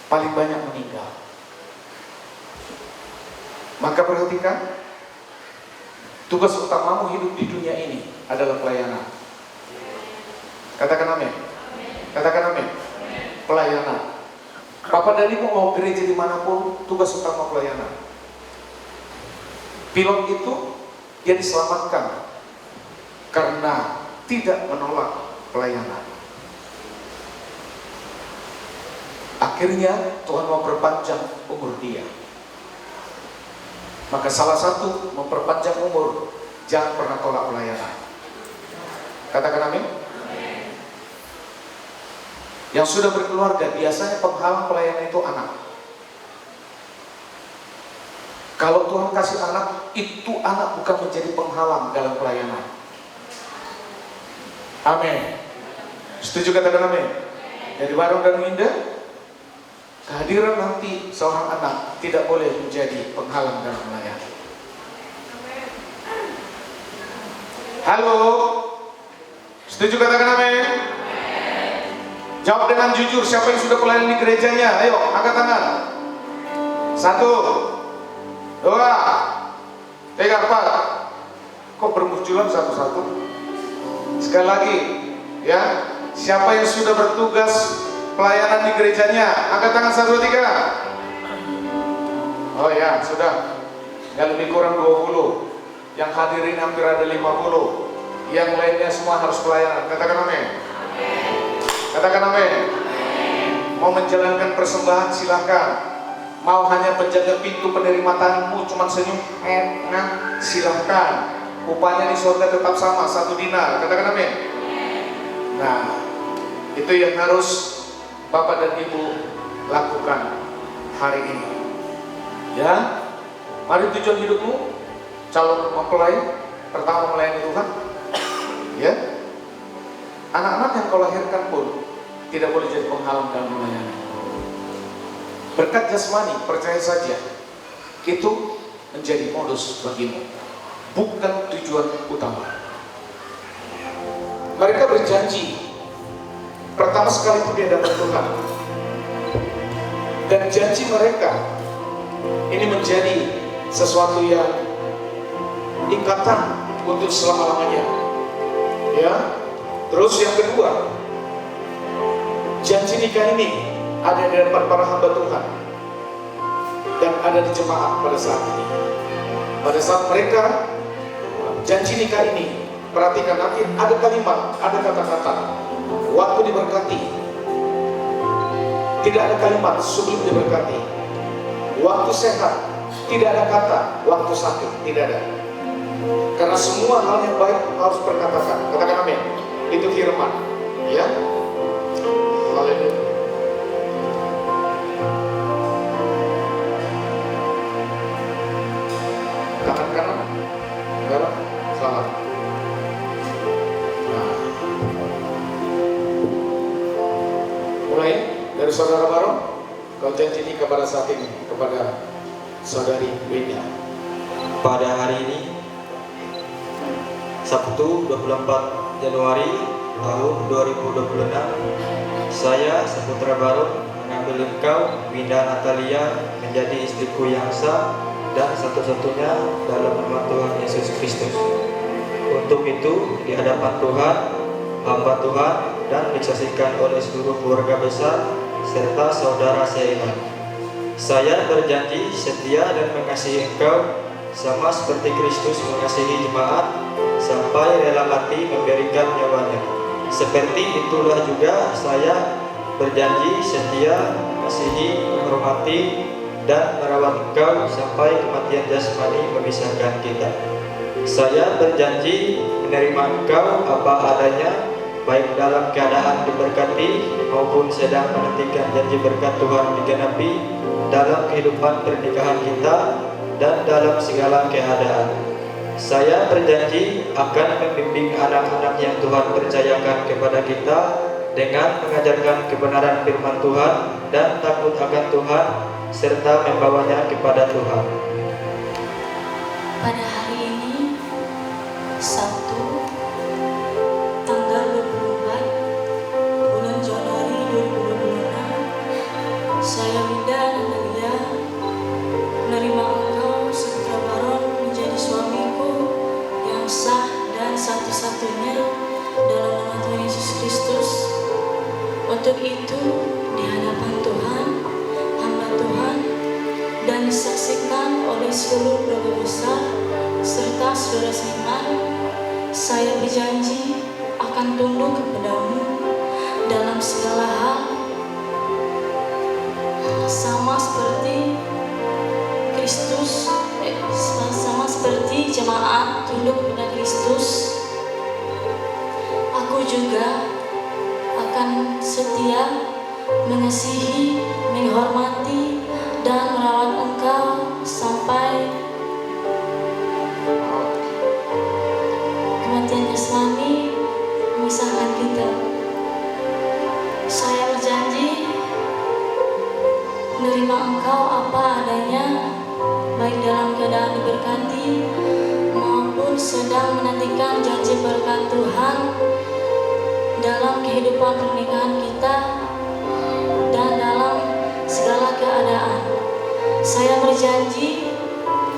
paling banyak meninggal? Maka perhatikan, tugas utamamu hidup di dunia ini adalah pelayanan. Katakan amin. Katakan amin. Pelayanan. Papa Danimu mau gereja dimanapun, tugas utama pelayanan. Pilot itu dia diselamatkan karena tidak menolak pelayanan. Akhirnya Tuhan mau perpanjang umur dia. Maka salah satu memperpanjang umur, jangan pernah tolak pelayanan. Katakan amin. Yang sudah berkeluarga, biasanya penghalang pelayanan itu anak. Kalau Tuhan kasih anak, itu anak bukan menjadi penghalang dalam pelayanan. Amin. Setuju katakan amin. Jadi Barong dan Winda, kehadiran nanti seorang anak tidak boleh menjadi penghalang dalam melayani. Halo, setuju katakan amin. Jawab dengan jujur, siapa yang sudah pelayan di gerejanya? Ayo, angkat tangan. 1, 2, 3, 4. Kok bermunculan satu-satu? Sekali lagi, ya. Siapa yang sudah bertugas pelayanan di gerejanya? Angkat tangan 1, 2, 3. Oh ya, sudah. Yang lebih kurang 20. Yang hadirin hampir ada 50. Yang lainnya semua harus pelayanan. Katakan amin. Katakan amin. Mau menjalankan persembahan silahkan. Mau hanya penjaga pintu penerima tamu cuma senyum, nah silahkan. Upahnya di surga tetap sama, 1 dinar. Katakan amin. Nah, itu yang harus Bapak dan Ibu lakukan hari ini. Ya, mari tujuan hidupmu calon mempelai pertama melayani Tuhan. Ya, anak-anak yang kau lahirkan pun tidak boleh jadi penghalang dalam melayani. Berkat jasmani, percaya saja, itu menjadi modus bagimu, bukan tujuan utama. Mereka berjanji pertama sekali itu di hadapan Tuhan, dan janji mereka ini menjadi sesuatu yang ikatan untuk selama-lamanya. Ya, terus yang kedua, janji nikah ini ada di depan para hamba Tuhan dan ada di jemaat pada saat ini. Pada saat mereka janji nikah ini, perhatikan nanti ada kalimat, ada kata-kata waktu diberkati. Tidak ada kalimat sebelum diberkati. Waktu sehat, tidak ada kata waktu sakit, tidak ada. Karena semua hal yang baik harus berkatakan. Katakan amin. Itu firman. Ya. Haleluya. Tangan kanan. Kanan. Selamat. Nah. Mulai dari saudara Barong, kau janji nikah pada saat ini kepada saudari Winda. Pada hari ini, Sabtu 24 Januari tahun 2026, saya Saputra Barong mengambil engkau, Winda Natalia, menjadi istriku yang sah dan satu-satunya dalam nama Tuhan Yesus Kristus. Untuk itu, di hadapan Tuhan, hamba Tuhan, dan disaksikan oleh seluruh keluarga besar serta saudara seiman, saya berjanji setia dan mengasihi engkau sama seperti Kristus mengasihi jemaat sampai rela mati memberikan nyawanya. Seperti itulah juga saya berjanji setia mengasihi, menghormati, dan merawat engkau sampai kematian jasmani memisahkan kita. Saya berjanji menerima engkau apa adanya, baik dalam keadaan diberkati maupun sedang menantikan janji berkat Tuhan digenapi dalam kehidupan pernikahan kita dan dalam segala keadaan. Saya berjanji akan membimbing anak-anak yang Tuhan percayakan kepada kita dengan mengajarkan kebenaran firman Tuhan dan takut akan Tuhan serta membawanya kepada Tuhan. Pada hari ini, Sabtu, tanggal 24 bulan Januari 2026, saya Winda Natalia menerima engkau Saputra Barong menjadi suamiku yang sah dan satu-satunya dalam nama Tuhan Yesus Kristus. Untuk itu, di hadapan Tuhan, hamba Tuhan, dan disaksikan oleh seluruh keluarga besar serta saudara seiman, saya berjanji akan tunduk kepadamu dalam segala hal, sama seperti Kristus, sama seperti jemaat tunduk kepada Kristus. Aku juga akan setia mengasihi, menghormati, dan merawat engkau sampai kematian jasmani memisahkan kita. Saya berjanji menerima Engkau apa adanya, baik dalam keadaan diberkati maupun sedang menantikan janji berkat Tuhan dalam kehidupan pernikahan kita dan dalam segala keadaan. Saya berjanji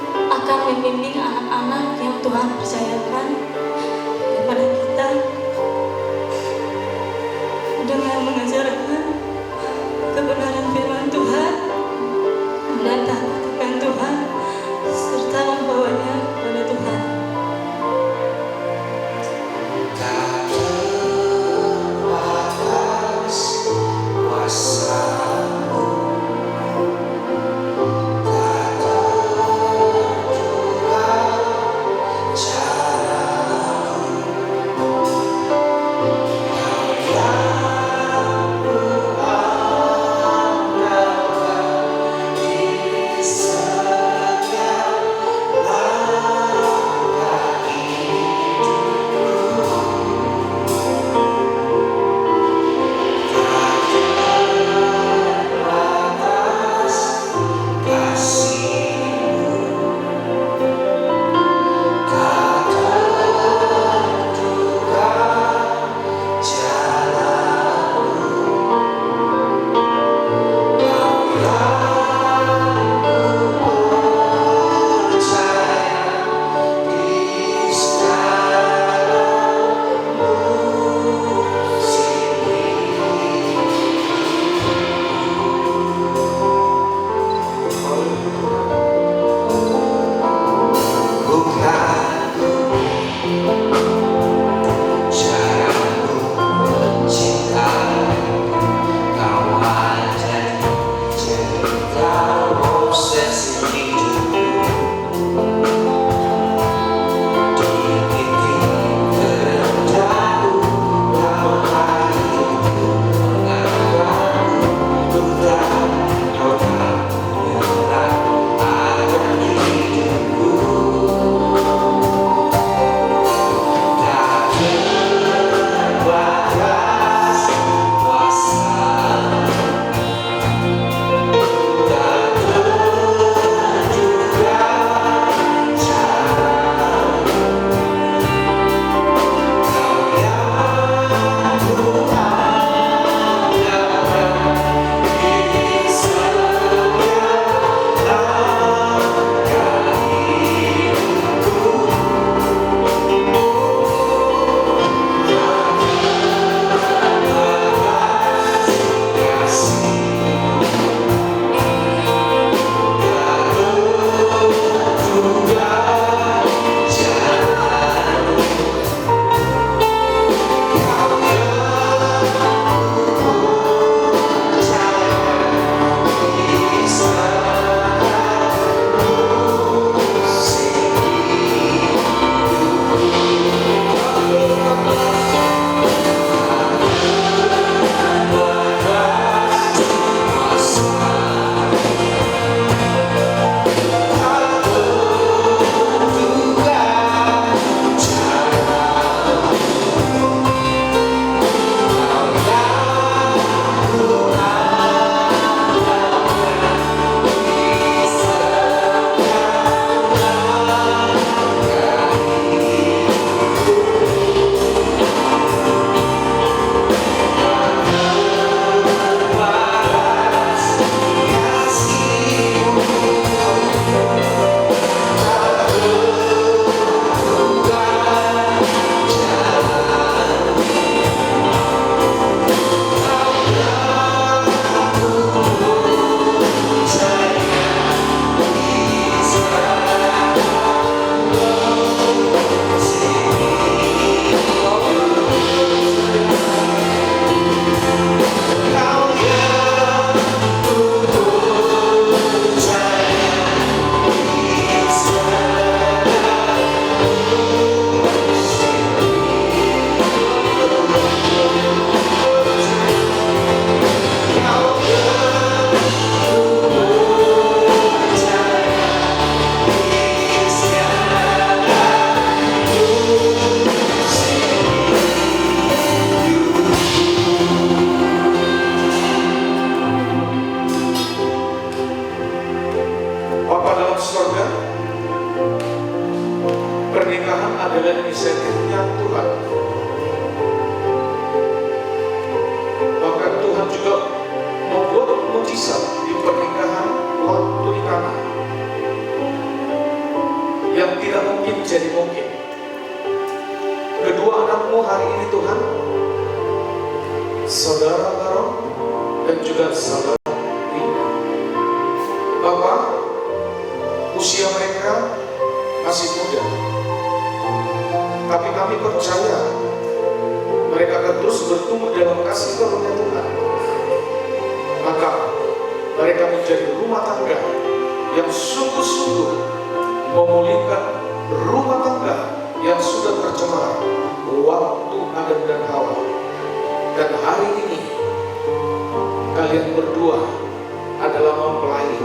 akan membimbing anak-anak yang Tuhan percayakan kepada kita dengan mengajarkan kebenaran firman Tuhan dan taat akan Tuhan serta membawanya kepada Tuhan. Cara inisiatifnya Tuhan. Bahkan Tuhan juga membuat mukjizat di pernikahan waktu di Kana yang tidak mungkin jadi mungkin. Kedua anakmu hari ini Tuhan, saudara Baron dan juga saudara Rina. Bapak, usia mereka masih muda, tapi kami percaya mereka akan terus bertumbuh dalam kasih karunia Tuhan. Maka mereka menjadi rumah tangga yang sungguh-sungguh memulihkan rumah tangga yang sudah tercemar waktu Adam dan Hawa. Dan hari ini kalian berdua adalah mempelai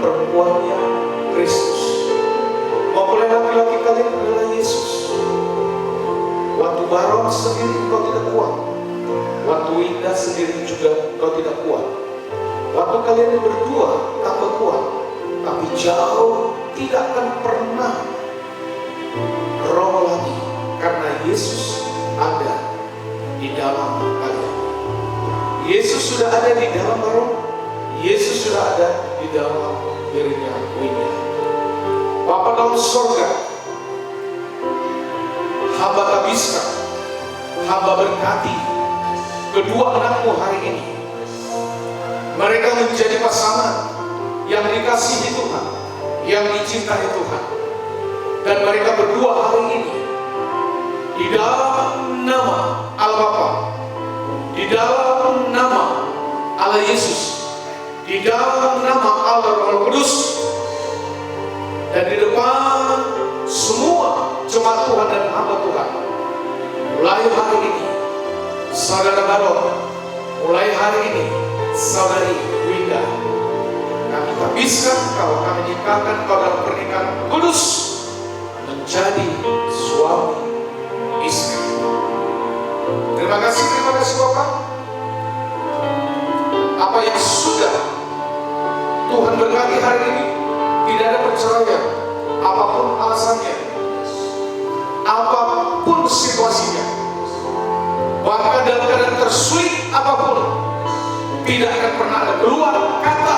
perempuannya Kristus. Mempelai laki-laki kalian adalah Yesus. Waktu Baron sendiri kau tidak kuat, waktu Winda sendiri juga kau tidak kuat. Waktu kalian berdua tambah kuat, tapi jauh tidak akan pernah roboh lagi, karena Yesus ada di dalam kalian. Yesus sudah ada di dalam Baron, Yesus sudah ada di dalam dirinya Winda. Bapa dalam surga, hamba habiskan, hamba berkati kedua anakmu hari ini. Mereka menjadi pasangan yang dikasihi Tuhan, yang dicintai Tuhan. Dan mereka berdua hari ini di dalam nama Allah Bapa, di dalam nama Allah Yesus, di dalam nama Allah Roh Kudus, dan di depan semua jemaat Tuhan dan hamba Tuhan, mulai hari ini saudara Baron, mulai hari ini saudari Winda, kami habiskan kau, kami nikahkan kau dalam pernikahan kudus menjadi suami istri. Terima kasih Bapak. Apa yang sudah Tuhan berkati hari ini, tidak ada perceraian, apapun alasannya, apapun situasinya, bahkan dalam keadaan tersulit apapun, tidak akan pernah ada keluar kata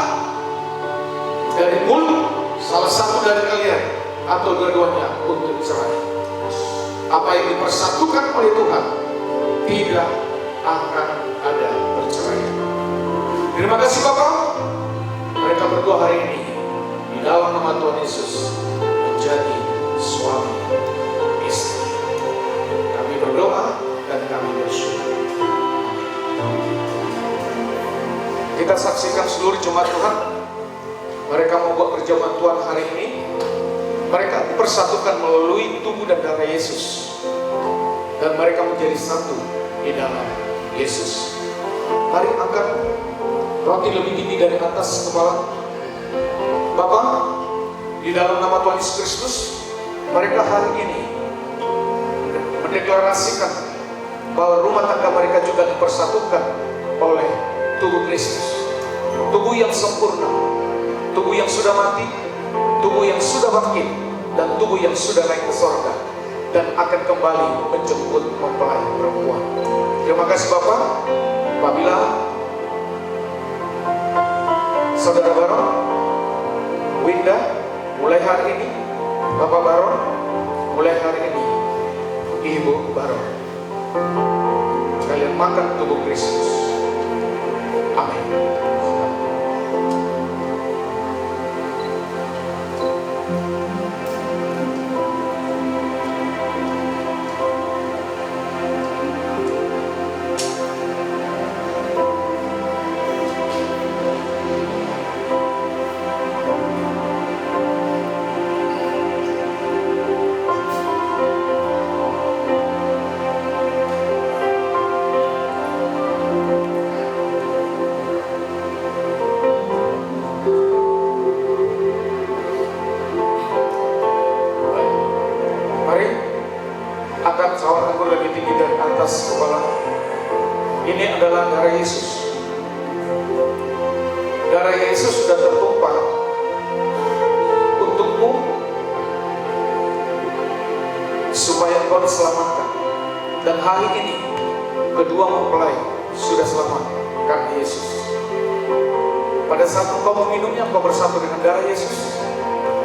dari mulut salah satu dari kalian atau dua-duanya untuk cerai. Apa yang dipersatukan oleh Tuhan tidak akan ada perceraian. Terima kasih Bapak. Mereka berdua hari ini di dalam nama Tuhan Yesus menjadi suami istri. Kami berdoa dan kami bersyukur. Kita saksikan seluruh jemaat Tuhan, mereka membuat perjamuan Tuhan hari ini. Mereka dipersatukan melalui tubuh dan darah Yesus, dan mereka menjadi satu di dalam Yesus. Mari angkat roti lebih tinggi dari atas kepala. Bapa, di dalam nama Tuhan Yesus Kristus, mereka hari ini mendeklarasikan bahwa rumah tangga mereka juga dipersatukan oleh tubuh Kristus, tubuh yang sempurna, tubuh yang sudah mati, tubuh yang sudah bangkit, dan tubuh yang sudah naik ke sorga dan akan kembali menjemput mempelai perempuan. Terima kasih Bapak. Apabila saudara Baron, Winda, mulai hari ini, Bapak Baron, mulai hari ini, Ibu Baron, kalian makan tubuh Kristus. Amin. Ini adalah darah Yesus. Darah Yesus sudah tertumpah untukmu supaya yang baru selamatkan. Dan hari ini kedua mempelai sudah selamat karena Yesus. Pada saat engkau meminumnya, engkau bersatu dengan darah Yesus,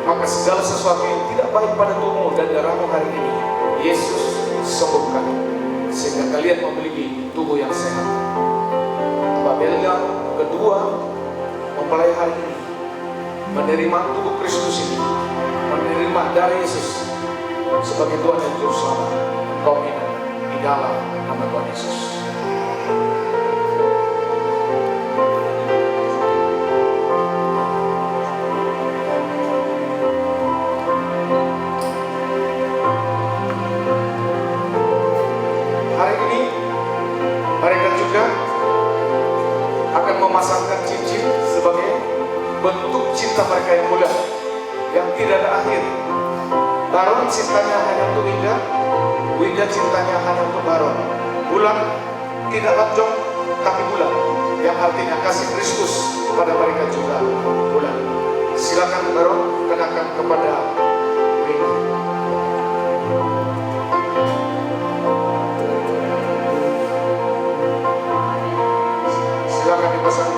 maka segala sesuatu yang tidak baik pada tubuhmu dan darahmu hari ini Yesus sembuhkan, sehingga kalian memiliki tubuh yang sehat. Apabila kedua mempelai hari ini menerima tubuh Kristus ini, menerima darah Yesus sebagai Tuhan dan Juru Selamat, kau minum di dalam nama Tuhan Yesus. Hari ini mereka juga akan memasangkan cincin sebagai bentuk cinta mereka yang mulia, yang tidak ada akhir. Baron cintanya hanya untuk Winda, Winda cintanya hanya untuk Baron. Bulan tidak lonjong tapi bulan, yang artinya kasih Kristus kepada mereka juga bulan. Silakan Baron kenakan kepada Winda. Silakan dipasang.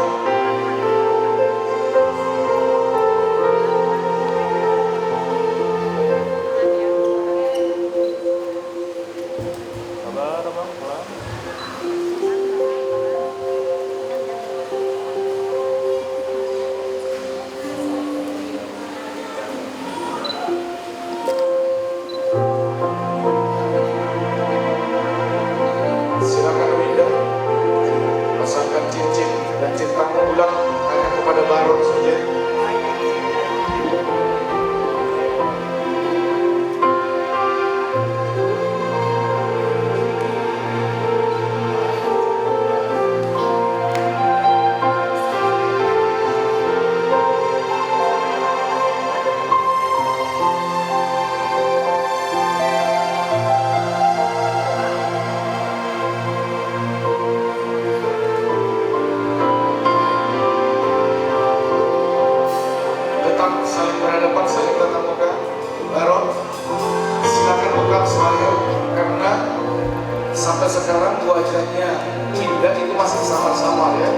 Silakan Winda, pasangkan cincin dan cintamu ulang hanya kepada Baron saja. Saling berhadapan, saling tatap muka. Baron, silakan buka semaya, karena sampai sekarang wajahnya Winda itu masih samar-samar ya.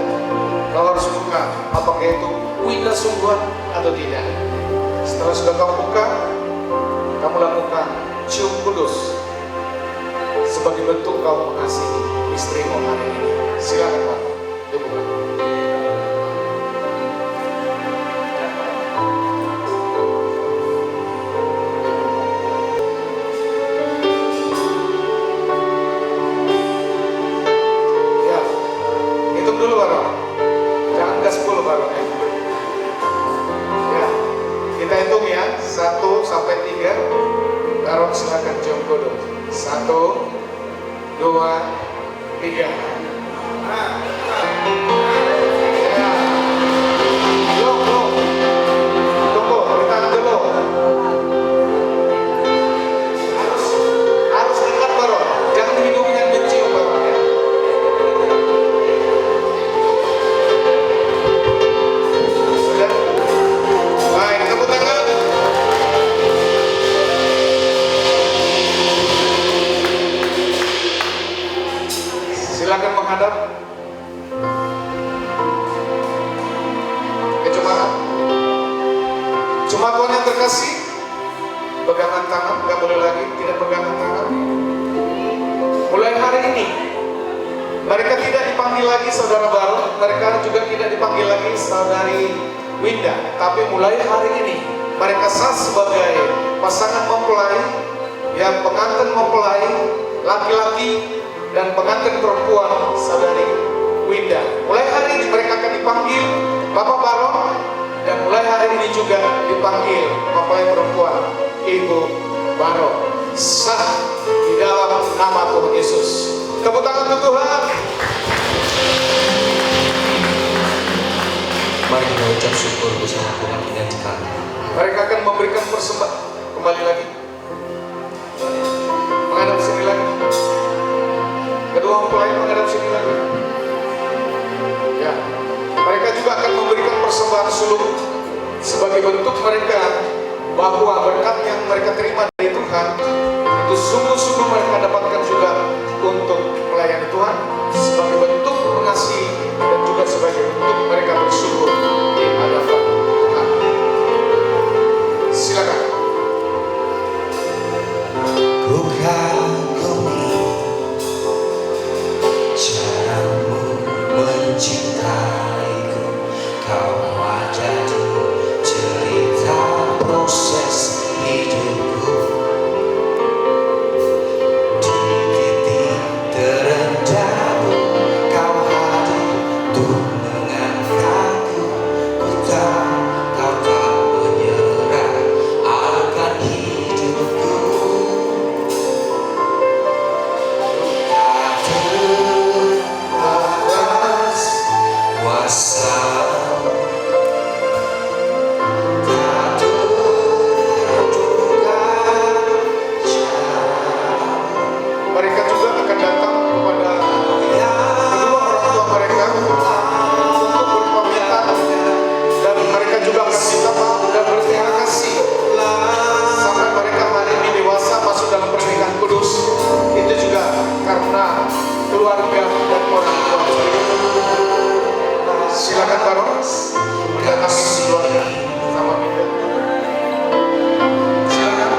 Kau harus buka apakah itu Winda sungguhan atau tidak. Setelah sudah kau buka, kamu lakukan cium kudus sebagai bentuk kau mengasihi istrimu hari ini. Silakan Pak, dibuka. Dulu Baron, jangan gas full Baron ya. Ya, kita hitung ya, 1 sampai 3. Baron silakan cium kudus. 1, 2, 3. Nah. Ya. Belum. Tunggu, kita dulu. Harus dekat Baron, jangan hidungnya yang mencium Baron ya. Silakan menghadap. Kecemaran. Cuma Tuhan yang terkasih. Pegangan tangan, nggak boleh lagi tidak pegangan tangan. Mulai hari ini, mereka tidak dipanggil lagi saudara Baron, mereka juga tidak dipanggil lagi saudari Winda. Tapi mulai hari ini, mereka sah sebagai pasangan mempelai, yang pengantin mempelai laki-laki dan pengantin perempuan saudari Winda. Mulai hari ini mereka akan dipanggil Bapak Baron, dan mulai hari ini juga dipanggil mempelai perempuan Ibu Baron. Sah di dalam nama Tuhan Yesus. Tepuk tangan untuk Tuhan. Mari kita ucap syukur bersama Tuhan dengan sekali. Mereka akan memberikan persembahan. Kembali lagi. Menghadap sini lagi. Kedua mempelai menghadap sini lagi. Ya, mereka juga akan memberikan persembahan sulung sebagai bentuk mereka bahwa berkat yang mereka terima dari Tuhan itu sungguh-sungguh mereka dapatkan juga untuk melayani Tuhan sebagai bentuk mengasihi dan juga sebagai bentuk mereka bersyukur di hadapan Tuhan. Silakan. Ku kagumi caramu mencintaiku, kau jadi cerita proses hidupku. Di titik terendahmu kau hadir untuk mengangkatku. Ku tahu kau tak menyerah akan hidupku. Terbatas kuasamu, tak terduga caramu. Mereka juga akan datang kepada kedua orang tua mereka untuk berpamitan, dan mereka juga akan minta maaf dan berterima kasih sampai mereka hari ini dewasa masuk dalam pernikahan kudus. Itu juga karena keluarga dan orang tua. Silakan Baron mendatangi keluarga sama Minda. Silakan.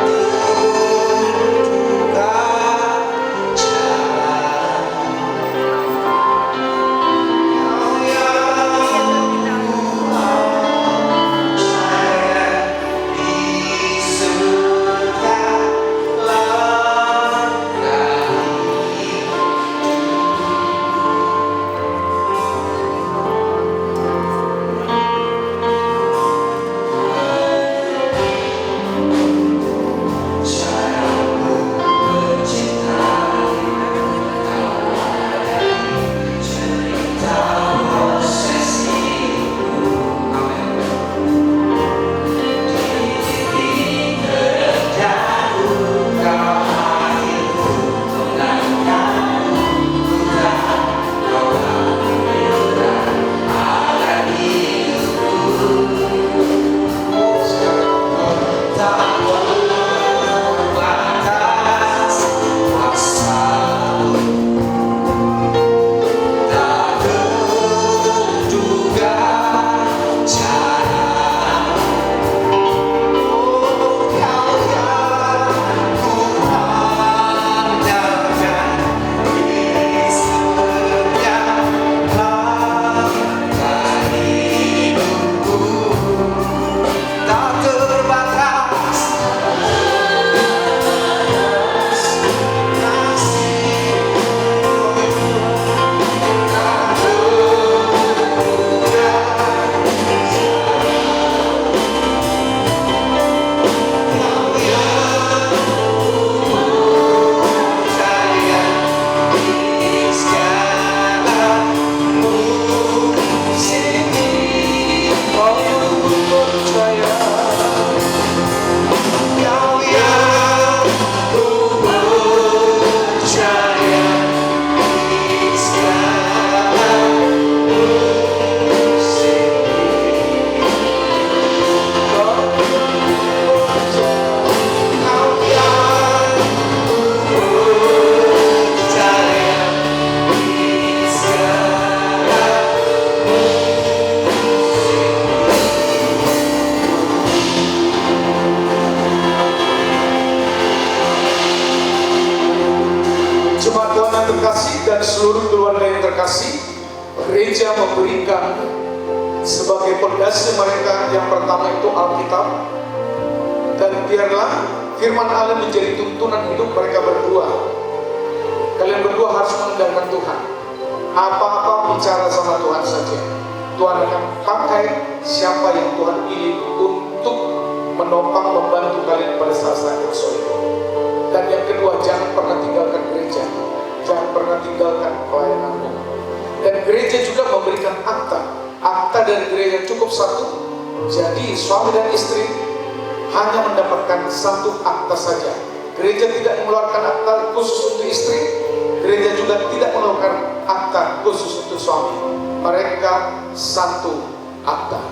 Dan seluruh keluarga yang terkasih, gereja memberikan sebagai pondasi mereka yang pertama itu Alkitab, dan biarlah firman Allah menjadi tuntunan hidup mereka berdua. Kalian berdua harus mengandalkan Tuhan. Apa-apa bicara sama Tuhan saja. Tuhan akan pakai siapa yang Tuhan pilih untuk menopang, membantu kalian pada saat-saat yang sulit. Dan yang kedua, jangan pernah tinggalkan gereja. Jangan pernah tinggalkan pelayananmu. Dan gereja juga memberikan akta. Akta dari gereja cukup satu. Jadi suami dan istri hanya mendapatkan satu akta saja. Gereja tidak mengeluarkan akta khusus untuk istri. Gereja juga tidak mengeluarkan akta khusus untuk suami. Mereka satu akta.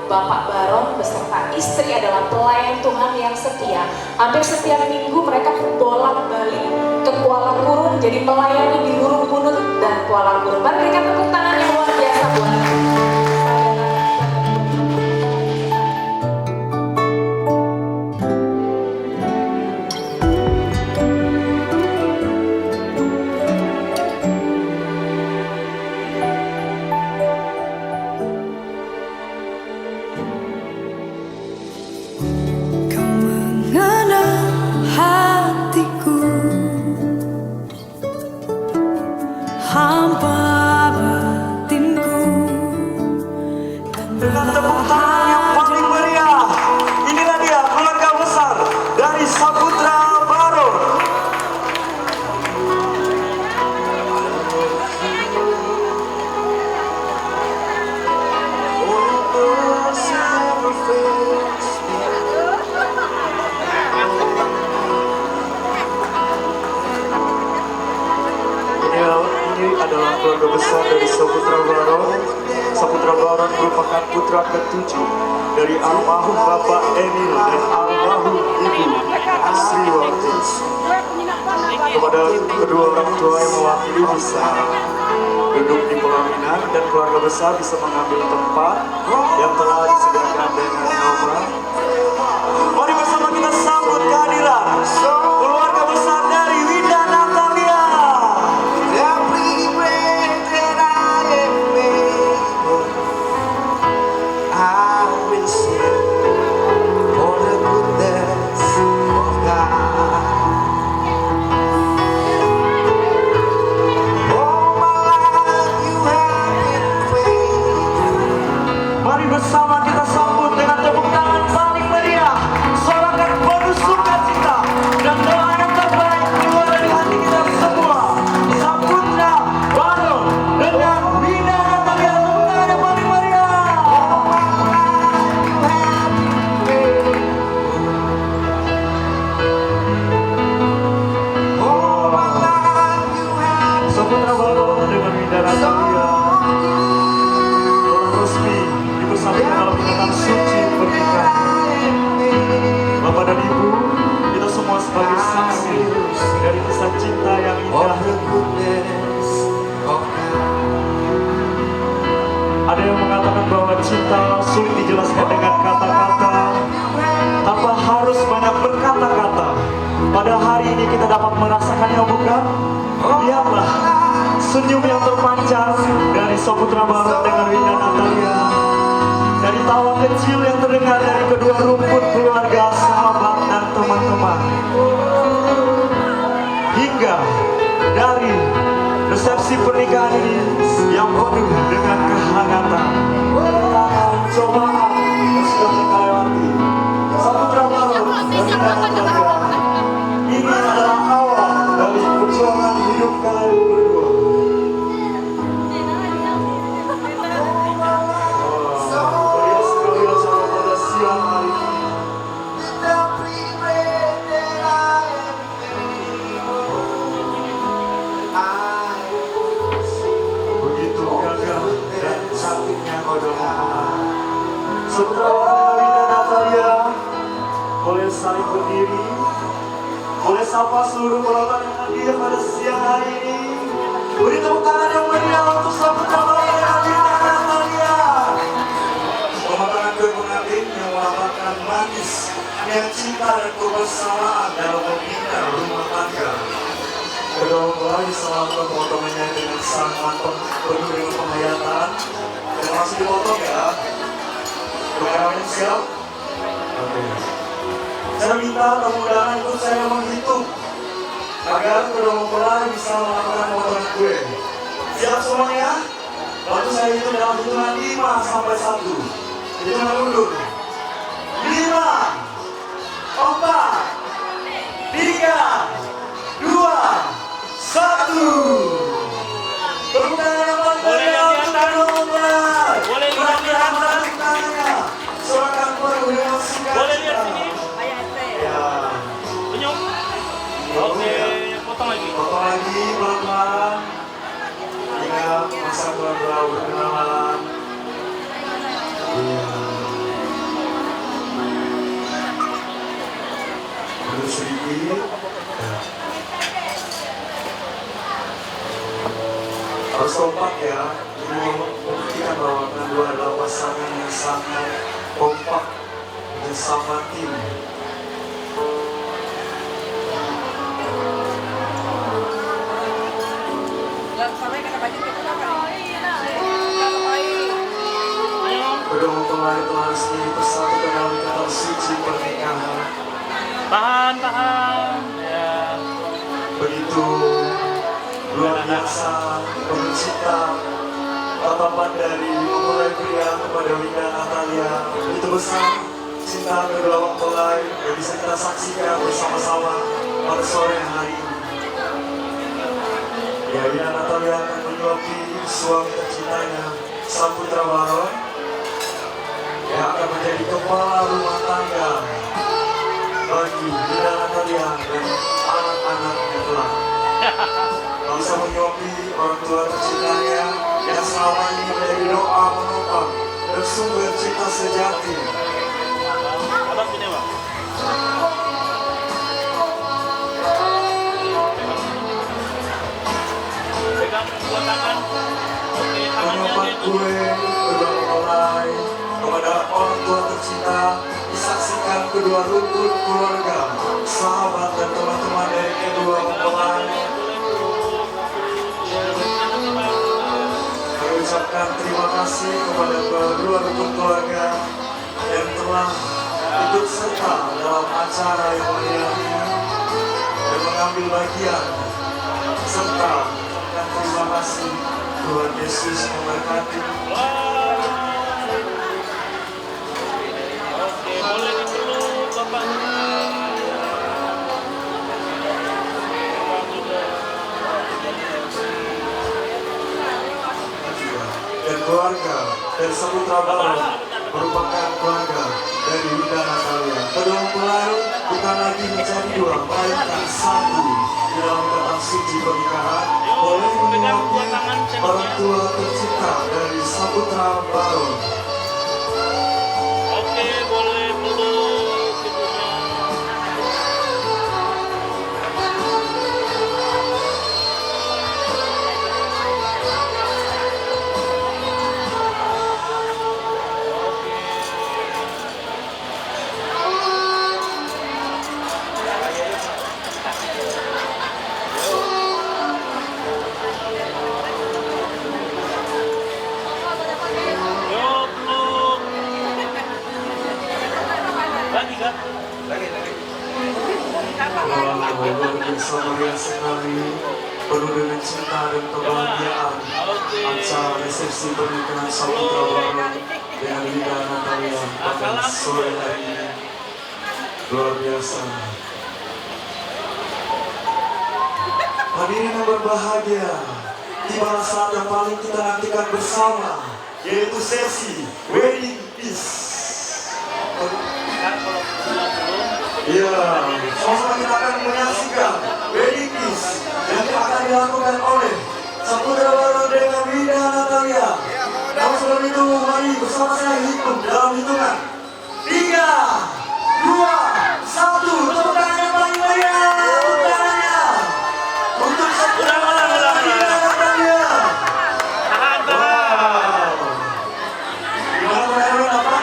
Bapak Baron beserta istri adalah pelayan Tuhan yang setia. Hampir setiap minggu mereka bolak-balik ke Kuala Kurun, jadi melayani di Lurung Bunut dan Kuala Kurun. Mari berikan tepuk tangan yang luar biasa buat adalah keluarga besar dari Saputra Baron. Saputra Baron merupakan putra ketujuh dari almarhum Bapak Emil dan almarhum Ibu Sriwati. Kepada kedua orang tua yang mewakili bisa duduk di pelaminan dan keluarga besar bisa mengambil tempat yang telah disediakan dengan nyaman. Mari bersama kita sambut kehadiran keluarga besar dari Winda Natalia. Bersama kita sambut dengan tepuk tangan paling meriah, sorakan penuh sukacita dan doa yang terbaik keluar dari hati kita semua. Saputra Baron dengan Winda Natalia, tepuk tangan yang paling meriah. Saputra Baron dengan Winda Natalia dalam ikatan suci pernikahan. Bapak dan Ibu, kita semua sebagai saksi dari kisah cinta yang indah. Ada yang mengatakan bahwa cinta sulit dijelaskan dengan kata-kata, tanpa harus banyak berkata-kata. Pada hari ini kita dapat merasakannya, bukan? Lihatlah senyum yang terpancar dari Saputra Baron dengan Winda Natalia, dari tawa kecil yang terdengar dari kedua rumput keluarga, sahabat, dan teman-teman, hingga dari resepsi pernikahan ini yang penuh dengan kehangatan, cobaan yang sudah mereka lewati. Saputra Baron dan Winda Natalia, ini adalah awal dari perjuangan hidup kalian berdua. Saputra Baron dan Winda Natalia boleh saling berdiri, boleh sapa seluruh penonton yang hadir pada siang hari ini. Beri tepuk tangan yang meriah untuk Saputra Baron dan Winda Natalia. Pematangan kue pengantin yang melambangkan manis yang cinta dan kebersamaan dalam membina rumah tangga. Kedua mempelai selalu pemotongannya dengan sangat penuh dengan penghayatan dan masih dipotong ya. Kameramen siap? Oke. Saya minta tamu undangan ikut saya menghitung agar kedua mempelai bisa melakukan potongan kue. Siap semuanya? Bantu saya hitung dalam hitungan 5 sampai 1. Hitungan mundur. 5, 4, 3, 2, 1. Tepuk tangan yang paling meriah untuk kedua mempelai. Boleh lihat di tangannya. Sorakan penuh dengan sukacita. Boleh lihat sini. Ya. Senyum. Oke, potong lagi. Potong lagi pelan-pelan. Ingat masa keluarga berkenalan. Iya. Harus kompak ya. Ini membuktikan bahwa kedua adalah pasangan yang sangat kompak dan sama tim. Kedua mempelai telah resmi bersatu dalam ikatan suci pernikahan. Tahan. Ya. Begitu luar biasa pencipta tatapan dari mempelai pria kepada Winda Natalia. Begitu besar cinta kedua mempelai yang bisa kita saksikan bersama-sama pada sore hari ini. Ya, Winda Natalia akan menyuapi suami tercintanya, sang putra Baron, yang akan menjadi kepala rumah tangga bagi Winda Natalia dan anak-anaknya kelak. Bisa menyuapi orang tua tercintanya yang selama ini menjadi doa menopang dan sumber cinta sejati. Menyuapkan kue kedua mempelai kepada orang tua tercinta, disaksikan kedua rukun keluarga, sahabat dan teman-teman dari kedua mempelai. Mengucapkan terima kasih kepada kedua rukun keluarga yang telah ikut serta dalam acara yang mulia ini dan mengambil bagian serta mengucapkan terima kasih. Tuhan Yesus memberkati. Oke, boleh dipeluk Bapak. Dan keluarga dari Saputra Baron merupakan keluarga dari Winda Natalia. Kedua mempelai bukan lagi menjadi dua, melainkan satu di dalam ikatan suci pernikahan. Boleh menyuapi orang tua tercinta dari Saputra Baron. Oke, boleh peluk ibunya. Luar biasa meriah sekali, penuh dengan cinta dan kebahagiaan. Acara resepsi pernikahan Saputra Baron dengan Winda Natalia pada sore hari ini luar biasa. Hadirin yang berbahagia, tiba saat yang paling kita nantikan bersama, yaitu sesi wedding kiss. Iya, sama kita akan menyaksikan wedding kiss yang akan dilakukan oleh Saputra Baron dengan Winda Natalia. Namun sebelum itu, mari bersama saya hitung dalam hitungan 3, 2, 1. Tepuk tangan yang paling meriah, tepuk tangannya untuk Saputra Baron dan Winda Natalia. Wow. Gimana teman-teman, apa?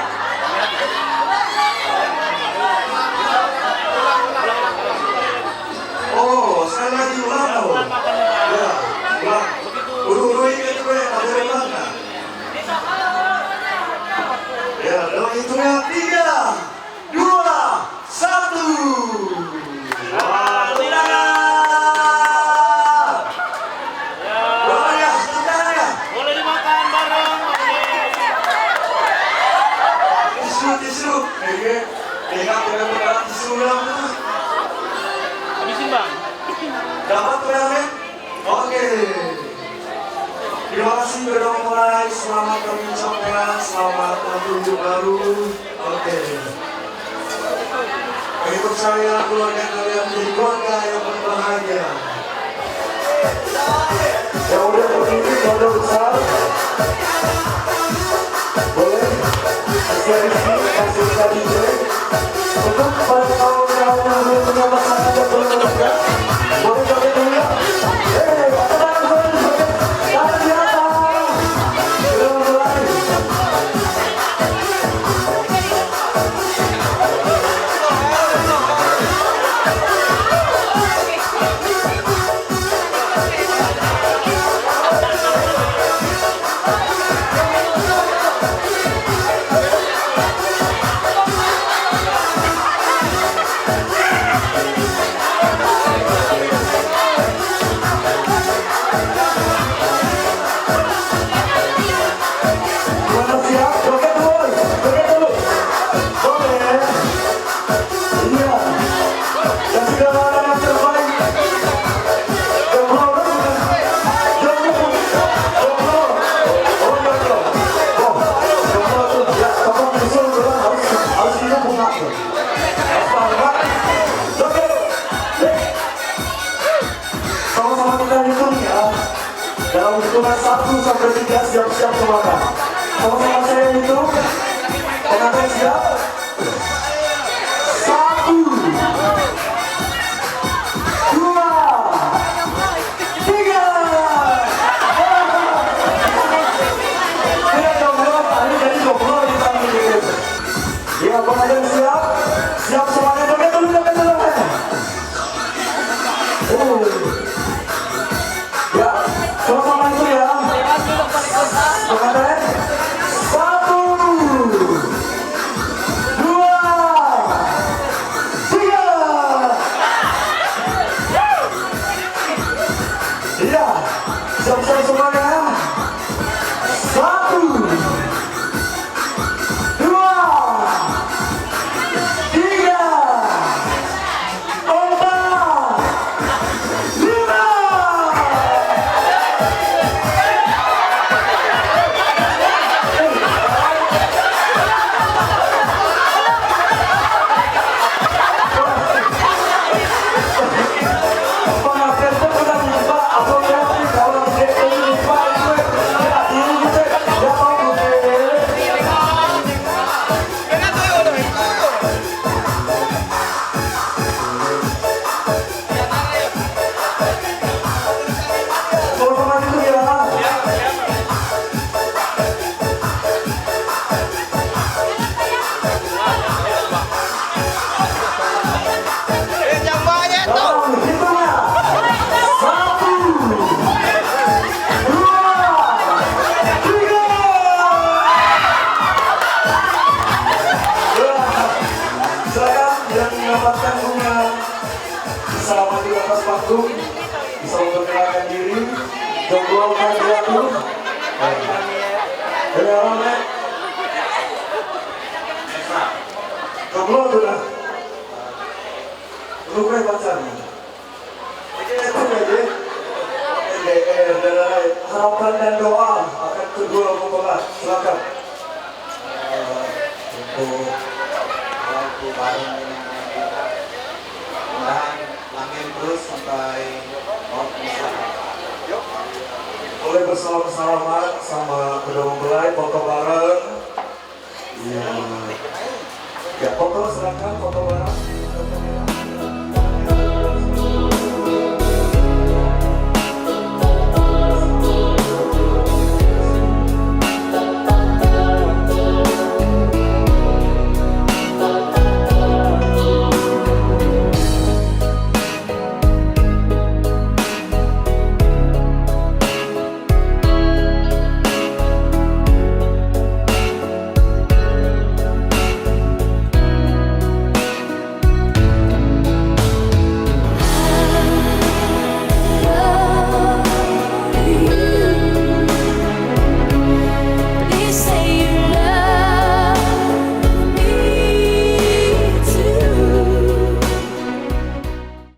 Oh, sekali lagi ulang dong. Ya, ulang. Uru-uru ini gue ada di mana? Ya, dalam hitungan 3, 2, 1. Wah, boleh ya, tangannya. Boleh dimakan bareng. Tisu. Ingat benar-benar tisu ulang. Habisin bang. Dapat ya, oke. Terima kasih sudah mulai. Selamat kami ucapkan selamat tahun baru. Oke. Kami percaya keluarga kalian menjadi keluarga yang berbahagia. Yang udah berdiri keluarga besar. Boleh. Kasih tadi untuk para kaum yang punya pasangan dan berkeluarga. Boleh joget dulu ya? Tangan Dalam hitungan 1 sampai 3 siap-siap semuanya. Sama-sama saya hitung. Pengantin siap. 1, 2, 3. Tidak jomblo, tadi jadi jomblo di tangan dikit. Ya, pengantin siap. Siap semuanya, joget dulu. Ya, sama-sama itu ya. Pengantin. 1, 2, 3. Iya, siap-siap semuanya. 1, 2, 3, 4, 5. Selama di atas panggung bisa memperkenalkan diri, jomblo kan dia tuh. Ya, Nek. Jomblo tuh dah. Lu kan pacarnya. Itu aja. LDR dan harapan dan doa akan kedua mempelai. Silakan. Untuk lampu bareng dan langit terus sampai mau bisa. Boleh bersalaman-salaman sama kedua mempelai, foto bareng. Iya. Ya, foto silakan, foto bareng.